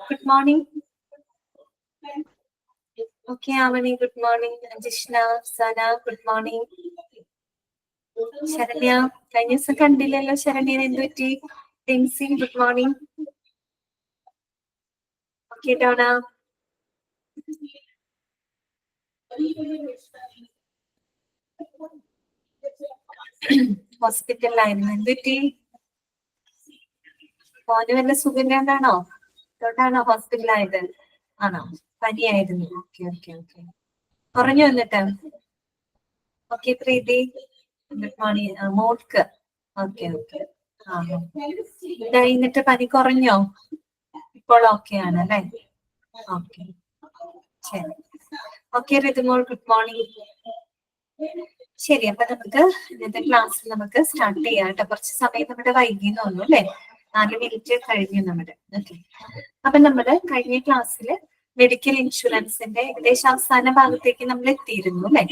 Good morning. Okay, Amani, good morning. Jishna, Sana, good morning. Sharanya, കഴിഞ്ഞ ദിവസം കണ്ടില്ലല്ലോ ശരണ്യനെ, എന്ത് പറ്റി? Tincy, good morning. Okay Dona. ഹോസ്പിറ്റലിലായിരുന്നു, എന്ത് പറ്റി? മോന് വല്ല സുഖമില്ലാണ്ടാണോ? അതുകൊണ്ടാണോ ഹോസ്പിറ്റലായത്? ആണോ? പനിയായിരുന്നു. Okay okay okay. കുറഞ്ഞു വന്നിട്ട്? Okay Preethi, good morning. മോൾക്ക് ഓക്കെ ഓക്കെ. എന്നിട്ട് പനി കുറഞ്ഞോ? ഇപ്പോൾ ഓക്കെ ആണ് അല്ലേ? ഓക്കെ ശരി. Okay Rithumol, good morning. ശരി, അപ്പൊ നമുക്ക് ഇന്നത്തെ ക്ലാസ് നമുക്ക് സ്റ്റാർട്ട് ചെയ്യാം കേട്ടോ. കുറച്ച് സമയം നമ്മുടെ വൈകിന്ന് തോന്നുന്നു അല്ലെ? 4 മിനിറ്റ് കഴിഞ്ഞു നമ്മുടെ. ഓക്കെ, അപ്പൊ നമ്മള് കഴിഞ്ഞ ക്ലാസ്സില് മെഡിക്കൽ ഇൻഷുറൻസിന്റെ ഏകദേശം അവസാന ഭാഗത്തേക്ക് നമ്മൾ എത്തിയിരുന്നു അല്ലെ?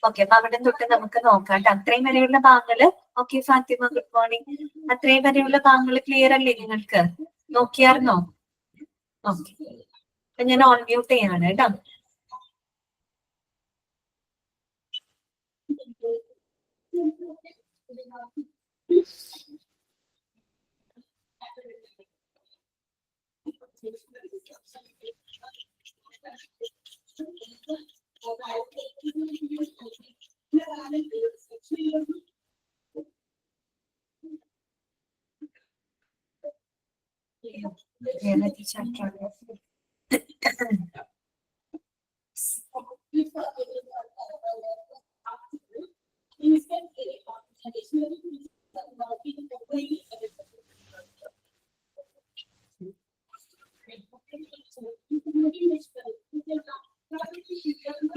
ഓക്കെ, അപ്പൊ അവിടെ തൊട്ട് നമുക്ക് നോക്കാം കേട്ടോ. അത്രയും വരെയുള്ള ഭാഗങ്ങള് ഓക്കെ. Fathima, good morning. അത്രയും വരെയുള്ള ഭാഗങ്ങള് ക്ലിയർ അല്ലേ നിങ്ങൾക്ക്? നോക്കിയായിരുന്നോ? ഓക്കെ, അപ്പൊ ഞാൻ ഓൺ മ്യൂട്ട് ചെയ്യാണ് കേട്ടോ.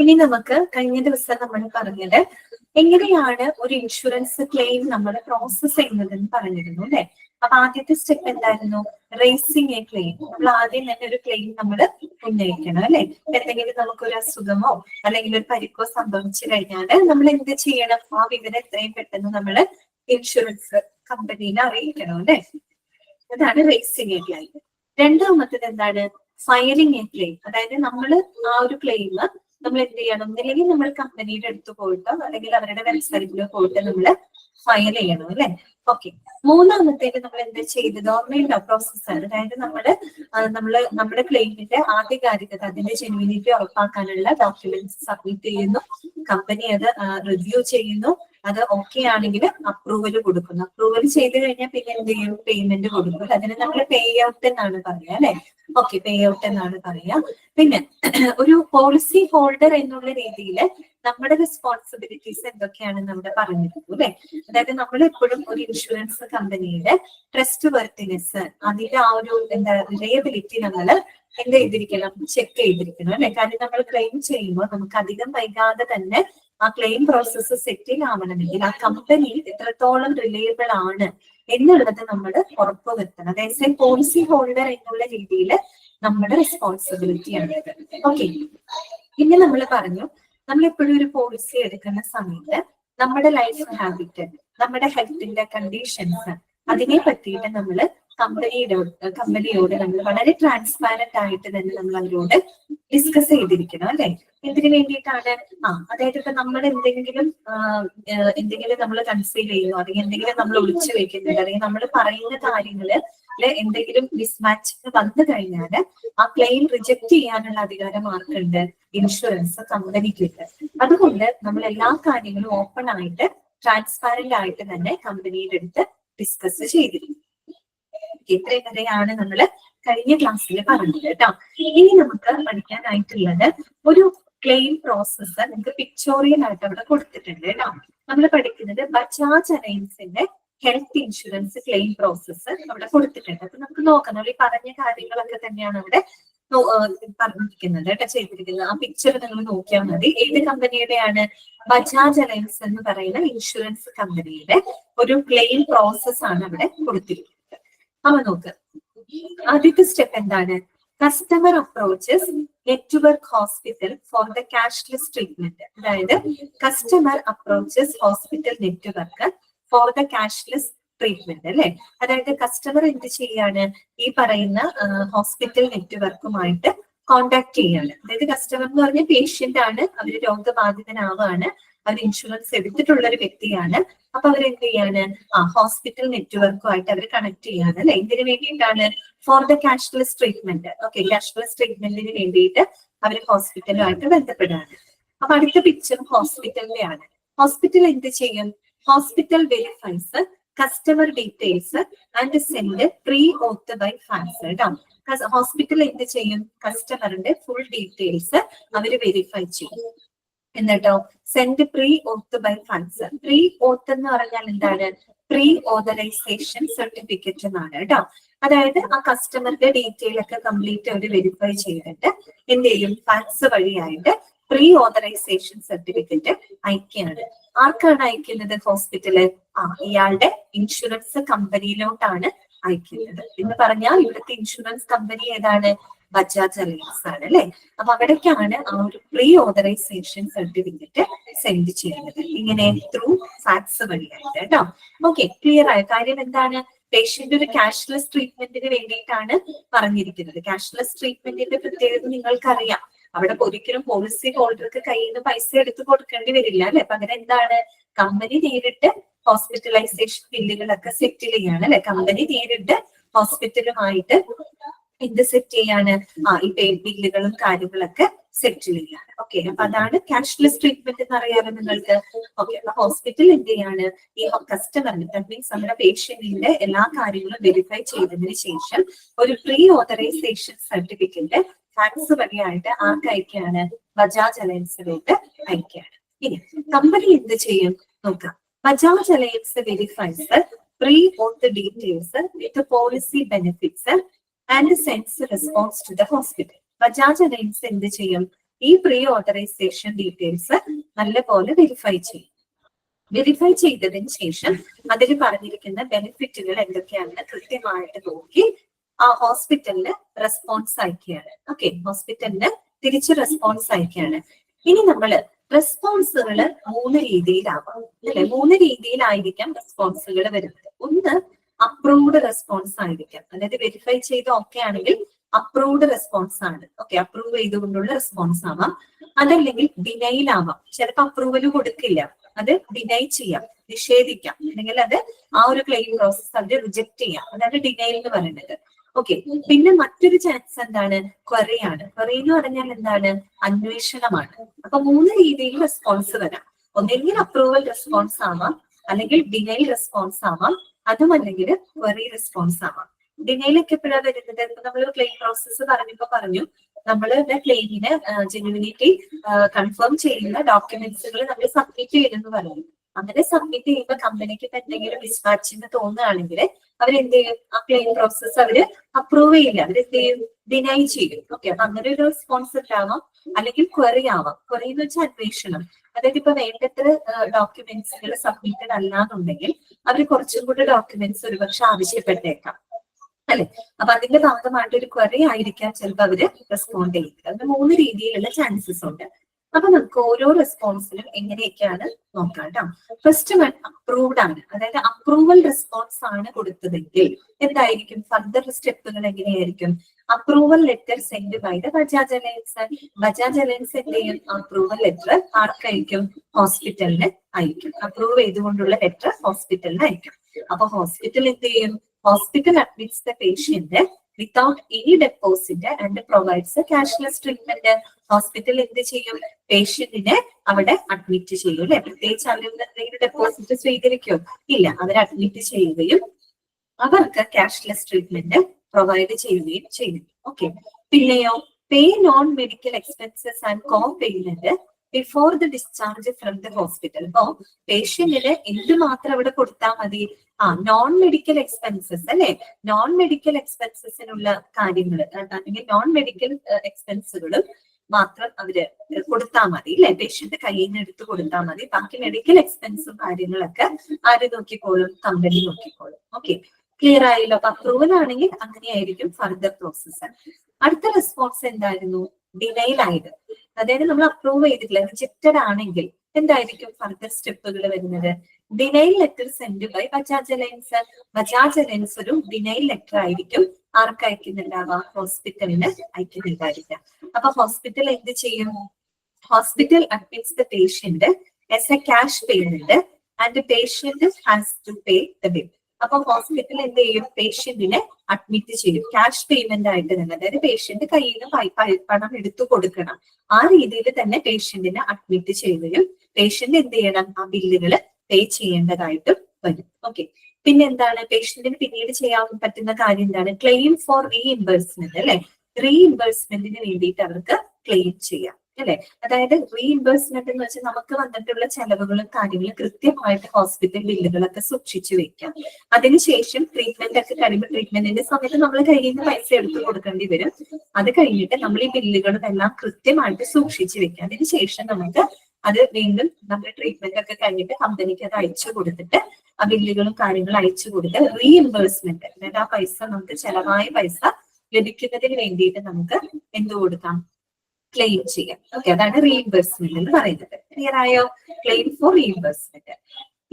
ഇനി നമുക്ക് കഴിഞ്ഞ ദിവസം നമ്മൾ പറഞ്ഞത് എങ്ങനെയാണ് ഒരു ഇൻഷുറൻസ് ക്ലെയിം നമ്മൾ പ്രോസസ് ചെയ്യുന്നതെന്ന് പറഞ്ഞിരുന്നു അല്ലെ? അപ്പൊ ആദ്യത്തെ സ്റ്റെപ്പ് എന്തായിരുന്നു? Raising a claim. നമ്മൾ ആദ്യം തന്നെ ഒരു ക്ലെയിം നമ്മൾ ഉന്നയിക്കണം അല്ലെ? എന്തെങ്കിലും നമുക്കൊരു അസുഖമോ അല്ലെങ്കിൽ ഒരു പരിക്കോ സംഭവിച്ചു കഴിഞ്ഞാൽ നമ്മൾ എന്ത് ചെയ്യണം? ആ വിവരം എത്രയും പെട്ടെന്ന് നമ്മൾ ഇൻഷുറൻസ് കമ്പനിയിൽ അറിയിക്കണം അല്ലെ? അതാണ് റേസിംഗ് എ ക്ലെയിം. രണ്ടാമത്തത് എന്താണ്? Filing A claim. അതായത് നമ്മൾ ആ ഒരു ക്ലെയിം നമ്മൾ എന്ത് ചെയ്യണം? അല്ലെങ്കിൽ നമ്മൾ കമ്പനിയുടെ അടുത്ത് പോയിട്ടോ അല്ലെങ്കിൽ അവരുടെ വെബ്സൈറ്റിലോ പോയിട്ട് നമ്മൾ ഫയൽ ചെയ്യണം അല്ലെ? ഓക്കെ. മൂന്നാമത്തേക്ക് നമ്മൾ എന്ത് ചെയ്തത്? ഓർമ്മയുണ്ടോ? പ്രോസസ്സാണ്. അതായത് നമ്മുടെ ക്ലെയിമിന്റെ ആധികാരികത, അതിന്റെ ജെന്യൂനിറ്റി ഉറപ്പാക്കാനുള്ള ഡോക്യുമെന്റ്സ് സബ്മിറ്റ് ചെയ്യുന്നു. കമ്പനി അത് റിവ്യൂ ചെയ്യുന്നു. അത് ഓക്കെ ആണെങ്കിൽ അപ്രൂവൽ കൊടുക്കുന്നു. അപ്രൂവൽ ചെയ്ത് കഴിഞ്ഞാൽ പിന്നെ എന്ത് ചെയ്യും? പേയ്മെന്റ് കൊടുക്കും. അതിന് നമ്മൾ പേ ഔട്ട് എന്നാണ് പറയാ അല്ലെ? ഓക്കെ, പേ ഔട്ട് എന്നാണ് പറയാ. പിന്നെ ഒരു പോളിസി ഹോൾഡർ എന്നുള്ള രീതിയിൽ നമ്മുടെ റെസ്പോൺസിബിലിറ്റീസ് എന്തൊക്കെയാണെന്ന് നമ്മുടെ പറഞ്ഞിരുന്നു അല്ലെ? അതായത് നമ്മൾ എപ്പോഴും ഒരു ഇൻഷുറൻസ് കമ്പനിയുടെ ട്രസ്റ്റ് വർത്തിനെസ്, അതിന്റെ ആ ഒരു എന്താ റിലയബിലിറ്റി നമ്മൾ എന്ത് ചെയ്തിരിക്കണം? ചെക്ക് ചെയ്തിരിക്കണം അല്ലെ? കാരണം നമ്മൾ ക്ലെയിം ചെയ്യുമ്പോൾ നമുക്ക് അധികം വൈകാതെ തന്നെ ആ ക്ലെയിം പ്രോസസ്സ് സെറ്റിൽ ആവണമെങ്കിൽ ആ കമ്പനി എത്രത്തോളം റിലയബിൾ ആണ് എന്നുള്ളത് നമ്മൾ ഉറപ്പുവരുത്തണം. അതായത് പോളിസി ഹോൾഡർ എന്നുള്ള രീതിയിൽ നമ്മുടെ റെസ്പോൺസിബിലിറ്റിയാണ്. ഓക്കെ, പിന്നെ നമ്മൾ പറഞ്ഞു നമ്മൾ എപ്പോഴും ഒരു പോളിസി എടുക്കുന്ന സമയത്ത് നമ്മുടെ ലൈഫ് ഹാബിറ്റ്, നമ്മുടെ ഹെൽത്തിന്റെ കണ്ടീഷൻസ്, അതിനെ പറ്റിയിട്ട് നമ്മൾ കമ്പനിയോട് നമ്മൾ വളരെ ട്രാൻസ്പാരന്റ് ആയിട്ട് തന്നെ നമ്മൾ അവരോട് ഡിസ്കസ് ചെയ്തിരിക്കണം അല്ലെ. എന്തിനു വേണ്ടിയിട്ടാണ്? അതായത് ഇപ്പൊ നമ്മൾ എന്തെങ്കിലും നമ്മൾ കൺസീൽ ചെയ്യുന്നു, അല്ലെങ്കിൽ എന്തെങ്കിലും നമ്മൾ ഒളിച്ചു വെക്കുന്നുണ്ട്, അല്ലെങ്കിൽ നമ്മൾ പറയുന്ന കാര്യങ്ങള് എന്തെങ്കിലും മിസ്മാച്ച് വന്നു കഴിഞ്ഞാൽ ആ ക്ലെയിം റിജക്ട് ചെയ്യാനുള്ള അധികാരം ആർക്കുണ്ട്? ഇൻഷുറൻസ് കമ്പനിക്കുണ്ട്. അതുകൊണ്ട് നമ്മൾ എല്ലാ കാര്യങ്ങളും ഓപ്പൺ ആയിട്ട് ട്രാൻസ്പാരന്റ് ആയിട്ട് തന്നെ കമ്പനിയുടെ അടുത്ത് ഡിസ്കസ് ചെയ്തിരിക്കും. ഇത്രയും വരെയാണ് നമ്മൾ കഴിഞ്ഞ ക്ലാസ്സിൽ പറഞ്ഞത് കേട്ടോ. ഇനി നമുക്ക് പഠിക്കാനായിട്ടുള്ളത് ഒരു ക്ലെയിം പ്രോസസ്സ് നിങ്ങൾക്ക് പിക്ചോറിയൽ ആയിട്ട് അവിടെ കൊടുത്തിട്ടുണ്ട് കേട്ടോ. നമ്മൾ പഠിക്കുന്നത് ബജാജ് അലയൻസിന്റെ ഹെൽത്ത് ഇൻഷുറൻസ് ക്ലെയിം പ്രോസസ്സ് അവിടെ കൊടുത്തിട്ടുണ്ട്. അപ്പൊ നമുക്ക് നോക്കാം, നമ്മൾ ഈ പറഞ്ഞ കാര്യങ്ങളൊക്കെ തന്നെയാണ് അവിടെ പറഞ്ഞിരിക്കുന്നത് കേട്ടോ, ചെയ്തിരിക്കുന്നത്. ആ പിക്ചർ നിങ്ങൾ നോക്കിയാൽ മതി. ഏത് കമ്പനിയുടെയാണ്? ബജാജ് അലയൻസ് എന്ന് പറയുന്ന ഇൻഷുറൻസ് കമ്പനിയുടെ ഒരു ക്ലെയിം പ്രോസസ് ആണ് അവിടെ കൊടുത്തിരിക്കുന്നത്. അപ്പൊ നോക്ക്, ആദ്യത്തെ സ്റ്റെപ്പ് എന്താണ്? Customer approaches network hospital for the cashless treatment. അതായത് customer approaches hospital network for the cashless treatment അല്ലെ. അതായത് കസ്റ്റമർ എന്ത് ചെയ്യാണ്? ഈ പറയുന്ന ഹോസ്പിറ്റൽ നെറ്റ്വർക്കുമായിട്ട് കോണ്ടാക്ട് ചെയ്യാണ്. അതായത് കസ്റ്റമർ എന്ന് പറഞ്ഞ പേഷ്യന്റ് ആണ്, അവര് രോഗബാധിതനാവാണ്, അവർ ഇൻഷുറൻസ് എടുത്തിട്ടുള്ള ഒരു വ്യക്തിയാണ്. അപ്പൊ അവരെന്ത് ചെയ്യാണ്? ഹോസ്പിറ്റൽ നെറ്റ്വർക്കുമായിട്ട് അവർ കണക്ട് ചെയ്യാണ് അല്ലെ. ഇതിന് വേണ്ടിയിട്ടാണ് for the cashless treatment. Okay, cashless ട്രീറ്റ്മെന്റിന് വേണ്ടിയിട്ട് അവർ ഹോസ്പിറ്റലുമായിട്ട് ബന്ധപ്പെടുകയാണ്. അപ്പൊ അടുത്ത പിക്ചർ ഹോസ്പിറ്റലിന്റെ ആണ്. ഹോസ്പിറ്റൽ എന്ത് ചെയ്യും? Hospital verifies customer details and send pre auth by fax കേട്ടോ. ഹോസ്പിറ്റൽ എന്ത് ചെയ്യും? കസ്റ്റമറിന്റെ ഫുൾ ഡീറ്റെയിൽസ് അവര് വെരിഫൈ ചെയ്യും. എന്നിട്ടോ send pre auth by fax. Pre auth എന്ന് പറഞ്ഞാൽ എന്താണ്? പ്രീ ഓതറൈസേഷൻ സർട്ടിഫിക്കറ്റ് എന്നാണ് കേട്ടോ. അതായത് ആ കസ്റ്റമറുടെ ഡീറ്റെയിൽ ഒക്കെ കംപ്ലീറ്റ് അവർ വെരിഫൈ ചെയ്തിട്ട് എന്ത് ചെയ്യും? ഫാക്സ് വഴിയായിട്ട് പ്രീ ഓതറൈസേഷൻ സർട്ടിഫിക്കറ്റ് അയക്കുകയാണ്. ആർക്കാണ് അയക്കുന്നത്? ഹോസ്പിറ്റല് ഇയാളുടെ ഇൻഷുറൻസ് കമ്പനിയിലോട്ടാണ് അയക്കുന്നത്. എന്ന് പറഞ്ഞാൽ ഇവിടുത്തെ ഇൻഷുറൻസ് കമ്പനി ഏതാണ്? ബജാജ് അലയൻസ് ആണ് അല്ലെ. അപ്പൊ അവിടേക്കാണ് ആ ഒരു പ്രീ ഓതറൈസേഷൻ സർട്ടിഫിക്കറ്റ് സെൻഡ് ചെയ്യുന്നത്, ഇങ്ങനെ ത്രൂ ഫാക്സ് വഴിയായിട്ട് കേട്ടോ. ഓക്കെ, ക്ലിയർ ആയ കാര്യം എന്താണ്? പേഷ്യന്റ് ഒരു ക്യാഷ്ലെസ് ട്രീറ്റ്മെന്റിന് വേണ്ടിയിട്ടാണ് പറഞ്ഞിരിക്കുന്നത്. ക്യാഷ്ലെസ് ട്രീറ്റ്മെന്റിന്റെ പ്രത്യേകത നിങ്ങൾക്കറിയാം. അവിടെ ഒരിക്കലും പോളിസി ഹോൾഡർക്ക് കയ്യിൽ നിന്ന് പൈസ എടുത്ത് കൊടുക്കേണ്ടി വരില്ല അല്ലെ. പകരം എന്താണ്? കമ്പനി നേരിട്ട് ഹോസ്പിറ്റലൈസേഷൻ ബില്ലുകളൊക്കെ സെറ്റിൽ ചെയ്യാണ് അല്ലെ. കമ്പനി നേരിട്ട് ഹോസ്പിറ്റലുമായിട്ട് എന്ത് സെറ്റ് ചെയ്യാണ്? ഈ പേ ബില്ലുകളും കാര്യങ്ങളൊക്കെ സെറ്റിൽ ചെയ്യാണ്. ഓക്കെ, അപ്പൊ അതാണ് ക്യാഷ്ലെസ് ട്രീറ്റ്മെന്റ് എന്ന് അറിയാമോ നിങ്ങൾക്ക്? ഓക്കെ, അപ്പൊ ഹോസ്പിറ്റൽ എന്ത് ചെയ്യാണ്? ഈ കസ്റ്റമറിന്, ദാറ്റ് മീൻസ് നമ്മുടെ പേഷ്യന്റിന്റെ എല്ലാ കാര്യങ്ങളും വെരിഫൈ ചെയ്തതിന് ശേഷം ഒരു പ്രീ ഓതറൈസേഷൻ സർട്ടിഫിക്കറ്റ് ഫാക്സ് വഴിയായിട്ട് ആർക്ക് അയക്കുകയാണ്? ബജാജ് അലയൻസിലോട്ട് അയക്കുകയാണ്. ഇനി കമ്പനി എന്ത് ചെയ്യും നോക്കാം. Bajaj Allianz verifies pre auth details with policy benefits and sends response to the hospital. Bajaj Allianz എന്ത് ചെയ്യും? ഈ പ്രീ ഓതറൈസേഷൻ ഡീറ്റെയിൽസ് നല്ലപോലെ വെരിഫൈ ചെയ്യും. വെരിഫൈ ചെയ്തതിന് ശേഷം അതിൽ പറഞ്ഞിരിക്കുന്ന ബെനിഫിറ്റുകൾ എന്തൊക്കെയാണെന്ന് കൃത്യമായിട്ട് നോക്കി ആ ഹോസ്പിറ്റലിന് റെസ്പോൺസ് അയക്കുകയാണ്. ഓക്കെ, ഹോസ്പിറ്റലിന് തിരിച്ച് റെസ്പോൺസ് അയക്കുകയാണ്. ഇനി നമ്മള് റെസ്പോൺസുകള് 3 രീതിയിലാവാം അല്ലെ. 3 രീതിയിലായിരിക്കാം റെസ്പോൺസുകൾ വരുന്നത്. ഒന്ന് അപ്രൂവ്ഡ് റെസ്പോൺസ് ആയിരിക്കാം, അതായത് വെരിഫൈ ചെയ്ത് ഓക്കെ ആണെങ്കിൽ അപ്രൂവ്ഡ് റെസ്പോൺസ് ആണ്. ഓക്കെ, അപ്രൂവ് ചെയ്തുകൊണ്ടുള്ള റെസ്പോൺസ് ആവാം. അതല്ലെങ്കിൽ ഡിനൈൽ ആവാം. ചിലപ്പോൾ അപ്രൂവൽ കൊടുക്കില്ല, അത് ഡിനൈ ചെയ്യാം, നിഷേധിക്കാം, അല്ലെങ്കിൽ അത് ആ ഒരു ക്ലെയിം പ്രോസസ് അവര് റിജക്ട് ചെയ്യാം. അതാണ് ഡിനൈൽ എന്ന് പറയുന്നത്. ഓക്കെ, പിന്നെ മറ്റൊരു ചാൻസ് എന്താണ്? ക്വറി ആണ്. ക്വറി എന്ന് പറഞ്ഞാൽ എന്താണ്? അന്വേഷണമാണ്. അപ്പൊ 3 രീതിയിൽ റെസ്പോൺസ് വരാം. ഒന്നെങ്കിൽ അപ്രൂവൽ റെസ്പോൺസ് ആവാം, അല്ലെങ്കിൽ ഡിനൈൽ റെസ്പോൺസ് ആവാം, അതുമല്ലെങ്കിൽ ക്വറി റെസ്പോൺസ് ആവാം. ഡിനൈലൊക്കെ എപ്പോഴാണ് വരുന്നത്? ഇപ്പൊ നമ്മൾ ക്ലെയിം പ്രോസസ്സ് പറഞ്ഞു നമ്മളുടെ ക്ലെയിമിന് ജെന്യുവിനിറ്റി കൺഫേം ചെയ്യുന്ന ഡോക്യുമെന്റ്സുകൾ നമ്മൾ സബ്മിറ്റ് ചെയ്തെന്ന് പറയും. അങ്ങനെ സബ്മിറ്റ് ചെയ്യുമ്പോൾ കമ്പനിക്ക് ഇപ്പൊ എന്തെങ്കിലും മിസ്മാച്ചിങ് തോന്നുകയാണെങ്കിൽ അവരെന്ത് ചെയ്യും? ആ ക്ലെയിം പ്രോസസ്സ് അവര് അപ്രൂവ് ചെയ്യില്ല, അവരെന്ത് ചെയ്യും? ഡിനൈ ചെയ്യും. ഓക്കെ, അപ്പൊ അങ്ങനെ ഒരു റെസ്പോൺസ് ഉണ്ടാവാം. അല്ലെങ്കിൽ ക്വറി ആവാം. ക്വറി എന്ന് വെച്ചാൽ അന്വേഷണം. അതായത് ഇപ്പൊ വേണ്ടത്ര ഡോക്യുമെന്റ്സുകൾ സബ്മിറ്റഡ് അല്ലാന്നുണ്ടെങ്കിൽ അവർ കുറച്ചും കൂടി ഡോക്യുമെന്റ്സ് ഒരുപക്ഷെ ആവശ്യപ്പെട്ടേക്കാം അല്ലെ. അപ്പൊ അതിന്റെ ഭാഗമായിട്ട് ഒരു ക്വറി ആയിരിക്കാം ചിലപ്പോൾ അവര് റെസ്പോണ്ട് ചെയ്യുന്നത്. അതിന് 3 രീതിയിലുള്ള ചാൻസസ് ഉണ്ട്. അപ്പൊ നമുക്ക് ഓരോ റെസ്പോൺസിനും എങ്ങനെയൊക്കെയാണ് നോക്കാം കേട്ടോ. ഫസ്റ്റ് വൺ അപ്രൂവ്ഡ് ആണ്, അതായത് അപ്രൂവൽ റെസ്പോൺസ് ആണ് കൊടുത്തതെങ്കിൽ എന്തായിരിക്കും ഫർദർ സ്റ്റെപ്പുകൾ എങ്ങനെയായിരിക്കും? Approval letter send by the Bajaj Allianz. Bajaj Allianz എന്ത് ചെയ്യും? Approval letter ആർക്കയക്കും? ഹോസ്പിറ്റലിന് അയക്കും. അപ്രൂവ് ചെയ്തുകൊണ്ടുള്ള ലെറ്റർ ഹോസ്പിറ്റലിന് അയക്കും. അപ്പൊ ഹോസ്പിറ്റൽ എന്ത് ചെയ്യും? Hospital admits the patient without any deposit and provides cashless treatment. Hospital എന്ത് ചെയ്യും? പേഷ്യന്റിനെ അവിടെ അഡ്മിറ്റ് ചെയ്യും അല്ലെ. പ്രത്യേകിച്ച് അവരിൽ എന്തെങ്കിലും ഡെപ്പോസിറ്റ് സ്വീകരിക്കും? ഇല്ല, അവർ അഡ്മിറ്റ് ചെയ്യുകയും അവർക്ക് ക്യാഷ്ലെസ് ട്രീറ്റ്മെന്റ് പ്രൊവൈഡ് ചെയ്യുകയും ചെയ്യും. ഓക്കെ. പിന്നെയോ pay non medical expenses and co payment before the discharge from the hospital. അപ്പോ പേഷ്യന്റിന് എന്തുമാത്രം അവിടെ കൊടുത്താൽ മതി? നോൺ മെഡിക്കൽ എക്സ്പെൻസസ് അല്ലെ. നോൺ മെഡിക്കൽ എക്സ്പെൻസസിനുള്ള കാര്യങ്ങൾ അല്ലെങ്കിൽ നോൺ മെഡിക്കൽ എക്സ്പെൻസുകളും മാത്രം അവര് കൊടുത്താൽ മതി അല്ലെ. പേഷ്യന്റ് കയ്യിൽ നിന്ന് എടുത്ത് കൊടുത്താൽ മതി. ബാക്കി മെഡിക്കൽ എക്സ്പെൻസും കാര്യങ്ങളൊക്കെ ആര് നോക്കിക്കോളും? കമ്പനി നോക്കിക്കോളും. ഓക്കെ, ക്ലിയർ ആയല്ലോ. അപ്പൊ അപ്രൂവൽ ആണെങ്കിൽ അങ്ങനെയായിരിക്കും ഫർദർ പ്രോസസ്. അടുത്ത റെസ്പോൺസ് എന്തായിരുന്നു? ഡിനൈൽ ആയത്. അതായത് നമ്മൾ അപ്രൂവ് ചെയ്തിട്ടില്ല, റിജക്റ്റഡ് ആണെങ്കിൽ എന്തായിരിക്കും ഫർദർ സ്റ്റെപ്പുകൾ വരുന്നത്? Denial letter send by Bajaj Allianz. Bajaj Allianz ഒരു ഡിനൈൽ ലെറ്റർ ആയിരിക്കും ആർക്ക് അയക്കുന്നുണ്ടാവുക? ഹോസ്പിറ്റലിന് അയക്കുന്നുണ്ടായിരിക്കാം. അപ്പൊ ഹോസ്പിറ്റൽ എന്ത് ചെയ്യും? Hospital admits the patient as a cash payment and patient has to pay the bill. അപ്പൊ ഹോസ്പിറ്റൽ എന്ത് ചെയ്യും? പേഷ്യന്റിനെ അഡ്മിറ്റ് ചെയ്യും ക്യാഷ് പേയ്മെന്റ് ആയിട്ട് തന്നെ. അതായത് പേഷ്യന്റ് കയ്യിൽ നിന്ന് പണം എടുത്തു കൊടുക്കണം. ആ രീതിയിൽ തന്നെ പേഷ്യന്റിനെ അഡ്മിറ്റ് ചെയ്യുകയും പേഷ്യന്റ് എന്ത് ചെയ്യണം? ആ ബില്ലുകൾ പേ ചെയ്യേണ്ടതായിട്ടും വരും. ഓക്കെ. പിന്നെ എന്താണ് പേഷ്യന്റിന് പിന്നീട് ചെയ്യാൻ പറ്റുന്ന കാര്യം? എന്താണ്? ക്ലെയിം ഫോർ റീഇംബേഴ്സ്മെന്റ് അല്ലെ. റീഇംബേഴ്സ്മെന്റിന് വേണ്ടിയിട്ട് അവർക്ക് ക്ലെയിം ചെയ്യാം അല്ലെ. അതായത് റീഇംബേഴ്സ്മെന്റ് എന്ന് വെച്ചാൽ നമുക്ക് വന്നിട്ടുള്ള ചെലവുകളും കാര്യങ്ങളും കൃത്യമായിട്ട് ഹോസ്പിറ്റൽ ബില്ലുകളൊക്കെ സൂക്ഷിച്ചു വെക്കാം. അതിനുശേഷം ട്രീറ്റ്മെന്റ് ഒക്കെ കഴിയുമ്പോൾ ട്രീറ്റ്മെന്റിന്റെ സമയത്ത് നമ്മൾ കയ്യിൽ നിന്ന് പൈസ എടുത്ത് കൊടുക്കേണ്ടി വരും. അത് കഴിഞ്ഞിട്ട് നമ്മൾ ഈ ബില്ലുകളും എല്ലാം കൃത്യമായിട്ട് സൂക്ഷിച്ചു വെക്കാം. അതിനുശേഷം നമുക്ക് അത് വീണ്ടും നമ്മൾ ട്രീറ്റ്മെന്റ് ഒക്കെ കഴിഞ്ഞിട്ട് കമ്പനിക്ക് അത് അയച്ചു കൊടുത്തിട്ട് ആ ബില്ലുകളും കാര്യങ്ങളും അയച്ചു കൊടുത്ത് റീഇംബേഴ്സ്മെന്റ്, അതായത് ആ പൈസ നമുക്ക് ചെലവായ പൈസ ലഭിക്കുന്നതിന് വേണ്ടിയിട്ട് നമുക്ക് എന്ത് കൊടുക്കാം? ക്ലെയിം ചെയ്യാം. ഓക്കെ, അതാണ് റീഇംബേഴ്സ്മെന്റ് എന്ന് പറയുന്നത്. ക്ലിയർ ആയോ? Claim four reimbursement.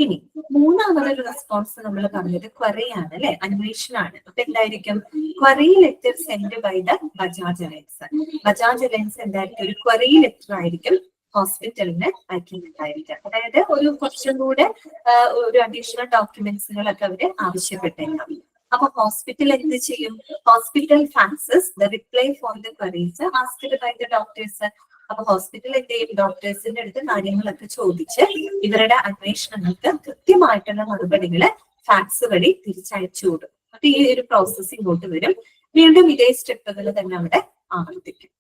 ഇനി മൂന്നാമതൊരു റെസ്പോൺസ് നമ്മൾ പറഞ്ഞത് ക്വറി ആണ് അല്ലെ, അന്വേഷണമാണ്. അപ്പൊ എന്തായിരിക്കും? Query letter send by the Bajaj Allianz. Bajaj Allianz എന്തായിരിക്കും? ഒരു ക്വറി ലെറ്റർ ആയിരിക്കും ഹോസ്പിറ്റലിന് അയക്കുന്നുണ്ടായിരിക്കാം. അതായത് ഒരു കുറച്ചും കൂടെ ഒരു അഡീഷണൽ ഡോക്യുമെന്റ്സുകളൊക്കെ അവര് ആവശ്യപ്പെട്ടേക്കാം. അപ്പൊ ഹോസ്പിറ്റൽ എന്ത് ചെയ്യും? Hospital faxes the reply for the queries asked by the doctors. അപ്പൊ ഹോസ്പിറ്റൽ എന്ത് ചെയ്യും? ഡോക്ടേഴ്സിന്റെ അടുത്ത് കാര്യങ്ങളൊക്കെ ചോദിച്ച് ഇവരുടെ അന്വേഷണങ്ങൾക്ക് കൃത്യമായിട്ടുള്ള മറുപടികള് ഫാക്സ് വഴി തിരിച്ചയച്ചു കൊടുക്കും. അപ്പൊ ഈ ഒരു പ്രോസസ് ഇങ്ങോട്ട് വരും. വീണ്ടും ഇതേ സ്റ്റെപ്പുകൾ തന്നെ അവിടെ ആവർത്തിക്കും.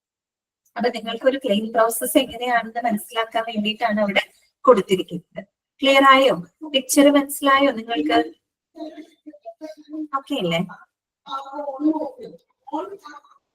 അപ്പൊ നിങ്ങൾക്ക് ഒരു ക്ലെയിം പ്രോസസ് എങ്ങനെയാണെന്ന് മനസ്സിലാക്കാൻ വേണ്ടിയിട്ടാണ് അവിടെ കൊടുത്തിരിക്കുന്നത്. ക്ലിയർ ആയോ? പിക്ചർ മനസ്സിലായോ നിങ്ങൾക്ക്? ഓക്കെ അല്ലേ?